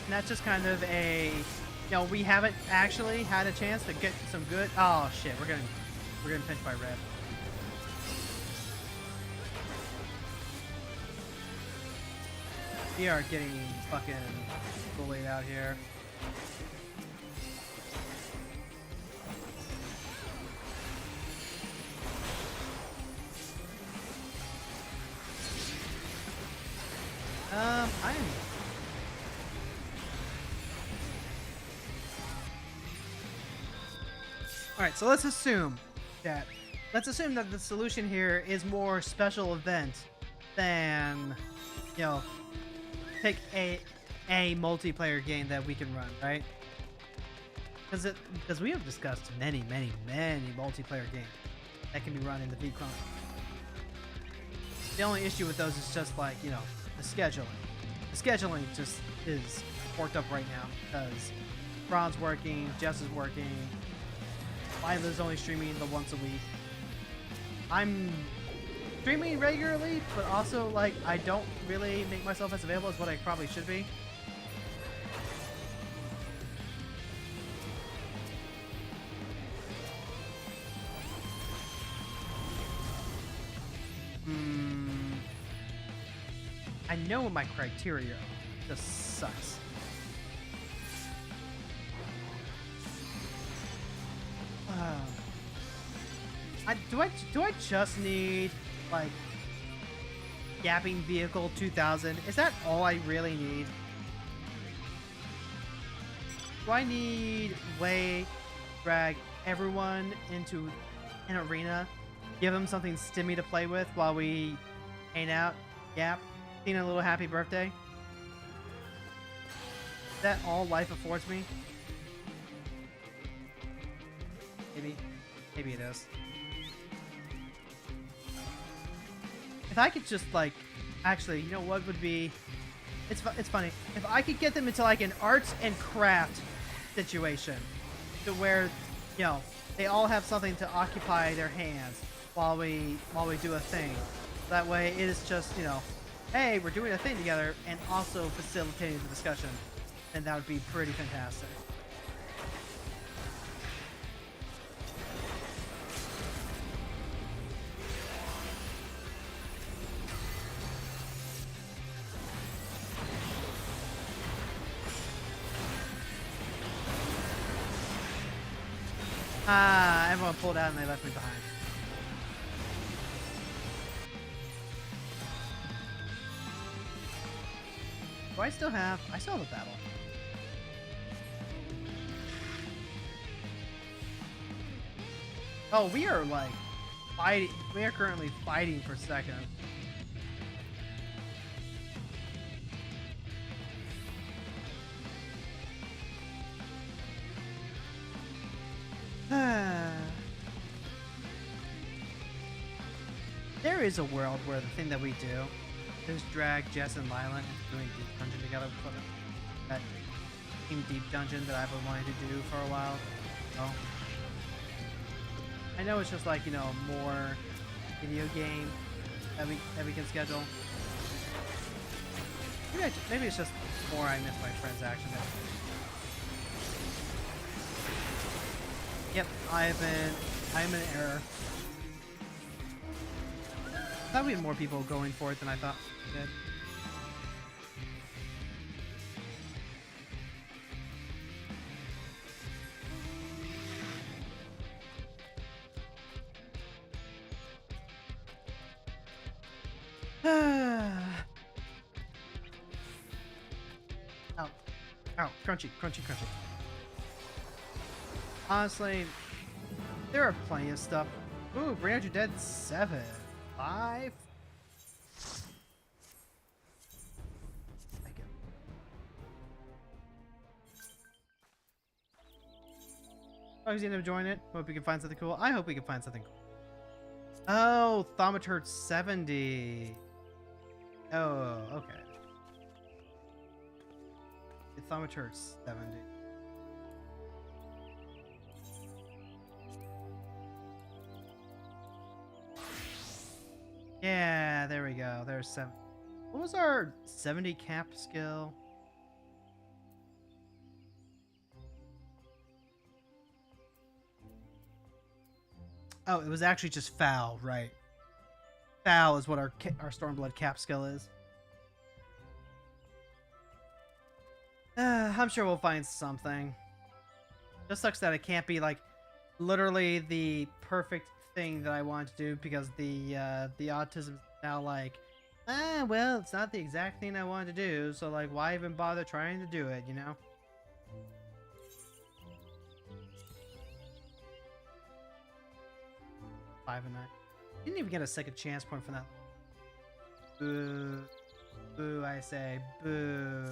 And that's just kind of a, you know, we haven't actually had a chance to get some good. Oh shit, we're getting pinched by red. We are getting fucking bullied out here. Alright, so let's assume that the solution here is more special event than, you know, pick a multiplayer game that we can run, right? Because we have discussed many multiplayer games that can be run in the VCon. The only issue with those is just like, you know, the scheduling. The scheduling just is worked up right now because Fran's working, Jess is working, Lila's only streaming the once a week. I'm streaming regularly, but also like I don't really make myself as available as what I probably should be. I know what my criteria are. Just sucks. Do I just need like Yapping Vehicle 2000? Is that all I really need? Do I need way drag everyone into an arena, give him something stimmy to play with while we hang out, yap, sing a little happy birthday. Is that all life affords me? Maybe it is. If I could just like, actually, you know what would be? It's funny. If I could get them into like an arts and craft situation, to where, you know, they all have something to occupy their hands while we do a thing. That way, it is just, you know, hey, we're doing a thing together, and also facilitating the discussion, and that would be pretty fantastic. Ah, everyone pulled out and they left me behind. Do I still have a battle. Oh, we are like fighting. We are currently fighting for second. There is a world where the thing that we do is drag Jess and Lila into doing Deep Dungeon together. That Team Deep Dungeon that I've been wanting to do for a while. So, I know it's just like, you know, more video game that we can schedule. Maybe it's just more I miss my friends' action. Yep, I'm in error. I thought we had more people going for it than I thought we did. Ow. Ow. Crunchy, crunchy, crunchy. Honestly, there are plenty of stuff. Ooh, Bring Out Your Dead 7. 5? Thank you. Oh, he's gonna join it. Hope we can find something cool. I hope we can find something cool. Oh, Thaumaturge 70. Oh, okay. The Thaumaturge 70. Yeah, there we go. There's 7. What was our 70 cap skill? Oh, it was actually just foul, right? Foul is what our Stormblood cap skill is. I'm sure we'll find something. Just sucks that it can't be like literally the perfect thing that I want to do, because the autism is now like, well, it's not the exact thing I wanted to do, so like, why even bother trying to do it, you know? Five and 9. Didn't even get a second chance point from that. Boo. Boo, I say. Boo.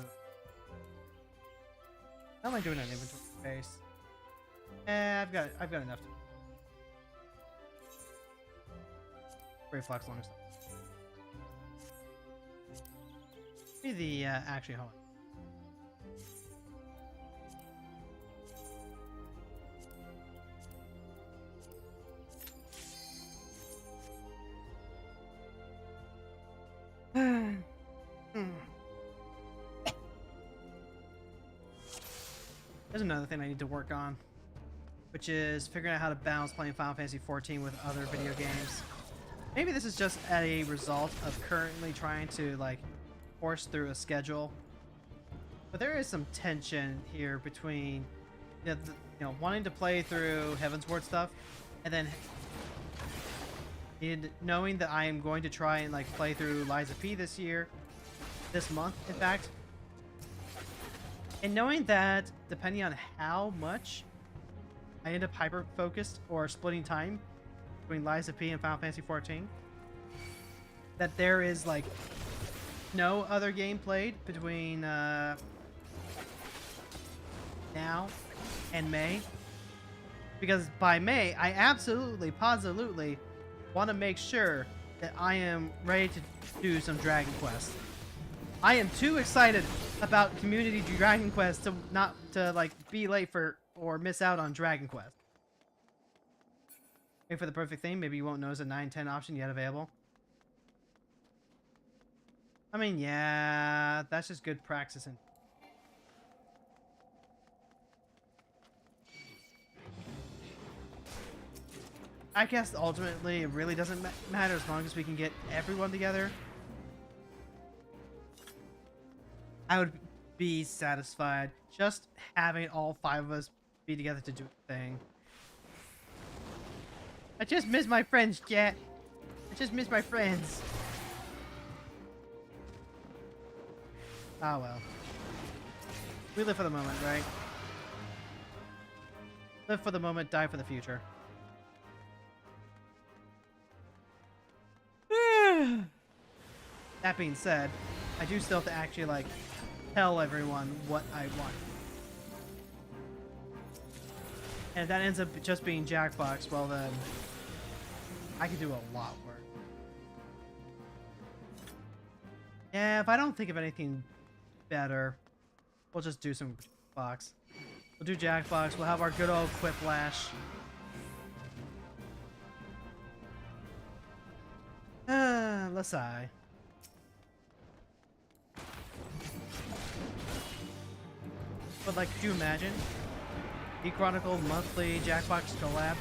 How am I doing on inventory space? I've got enough to reflex long stuff. Maybe the actually hold on. There's another thing I need to work on, which is figuring out how to balance playing Final Fantasy XIV with other video games. Maybe this is just a result of currently trying to like force through a schedule, but there is some tension here between you know, wanting to play through Heavensward stuff, and then knowing that I am going to try and like play through Liza P this month, in fact. And knowing that, depending on how much I end up hyper-focused or splitting time, between Lies of P and Final Fantasy 14. That there is like no other game played between now and May. Because by May, I absolutely, positively want to make sure that I am ready to do some Dragon Quest. I am too excited about Community Dragon Quest to not to like be late for or miss out on Dragon Quest. Wait for the perfect thing. Maybe you won't notice a 9-10 option yet available. I mean, yeah, that's just good practice. I guess ultimately it really doesn't matter as long as we can get everyone together. I would be satisfied just having all 5 of us be together to do a thing. I just miss my friends, Jet. I just miss my friends. Oh well. We live for the moment, right? Live for the moment, die for the future. That being said, I do still have to actually like tell everyone what I want. And if that ends up just being Jackbox, well then I could do a lot worse. Yeah, if I don't think of anything better, we'll just do some Jackbox. We'll do Jackbox, we'll have our good old Quiplash. Let's sigh. But like, could you imagine? E-Chronicle monthly Jackbox collab?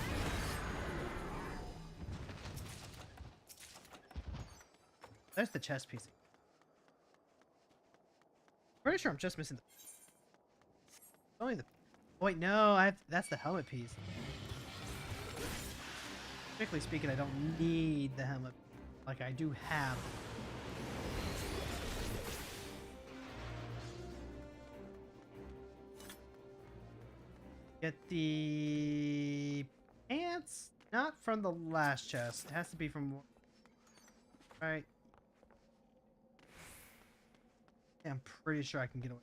There's the chest piece. Pretty sure I'm just missing the... Only the... Oh, wait, no, that's the helmet piece. Strictly speaking, I don't need the helmet. Like, I do have. Get the pants, not from the last chest. It has to be from... Right. Yeah, I'm pretty sure I can get away.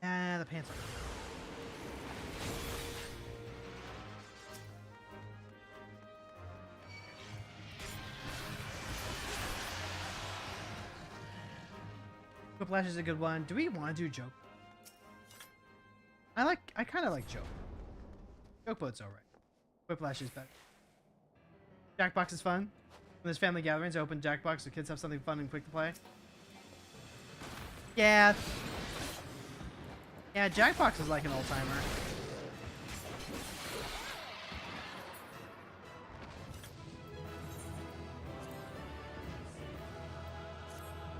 Yeah, the pants are... Whiplash is a good one. Do we want to do Joke? I kind of like Joke. Joke Boat's alright. Whiplash is better. Jackbox is fun. When there's family gatherings, I open Jackbox so kids have something fun and quick to play. Yeah. Yeah, Jackbox is like an old-timer.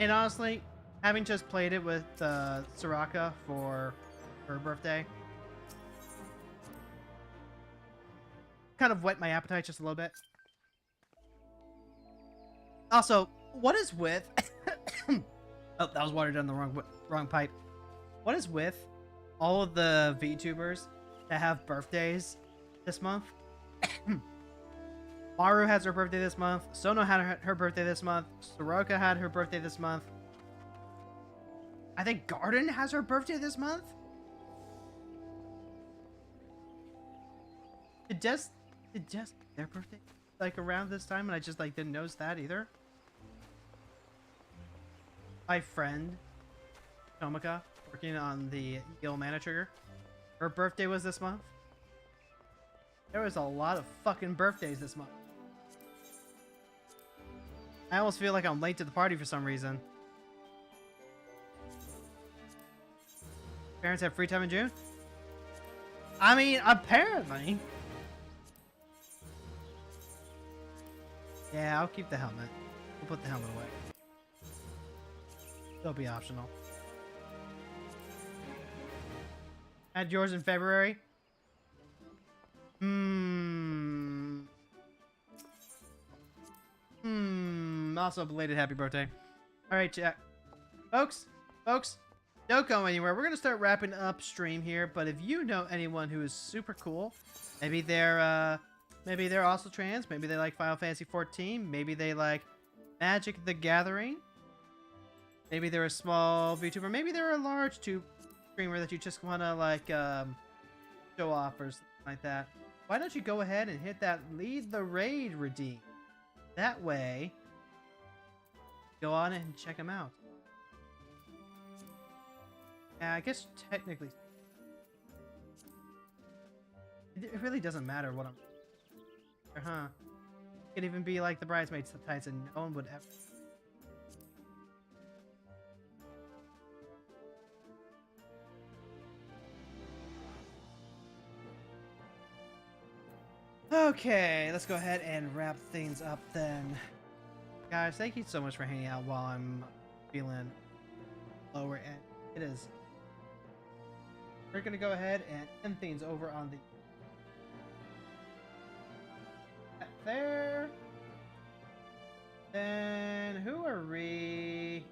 And honestly, having just played it with Soraka for her birthday, kind of whet my appetite just a little bit. Also, what is with... Oh, that was watered down the wrong pipe. What is with all of the VTubers that have birthdays this month? Maru has her birthday this month. Sono had her birthday this month. Soraka had her birthday this month. I think Garden has her birthday this month. Did just their birthday like around this time, and I just like didn't notice that either. My friend Tomika, working on the Gil Mana Trigger, her birthday was this month. There was a lot of fucking birthdays this month. I almost feel like I'm late to the party for some reason. Parents have free time in June? I mean, apparently. Yeah, I'll keep the helmet. We'll put the helmet away. It'll be optional. Had yours in February? Also, belated happy birthday. Alright, chat. Folks, Don't go anywhere. We're gonna start wrapping up stream here, but if you know anyone who is super cool, maybe they're also trans, maybe they like Final Fantasy 14, maybe they like Magic the Gathering, maybe they're a small VTuber, maybe they're a large tube streamer that you just wanna like show off or something like that. Why don't you go ahead and hit that lead the raid redeem? That way, go on and check them out. Yeah, I guess technically, it really doesn't matter what I'm. Huh? It could even be like the bridesmaids sometimes, and no one would ever. Okay, let's go ahead and wrap things up then. Guys, thank you so much for hanging out while I'm feeling lower end. It is. We're gonna go ahead and end things over on the there. Then who are we?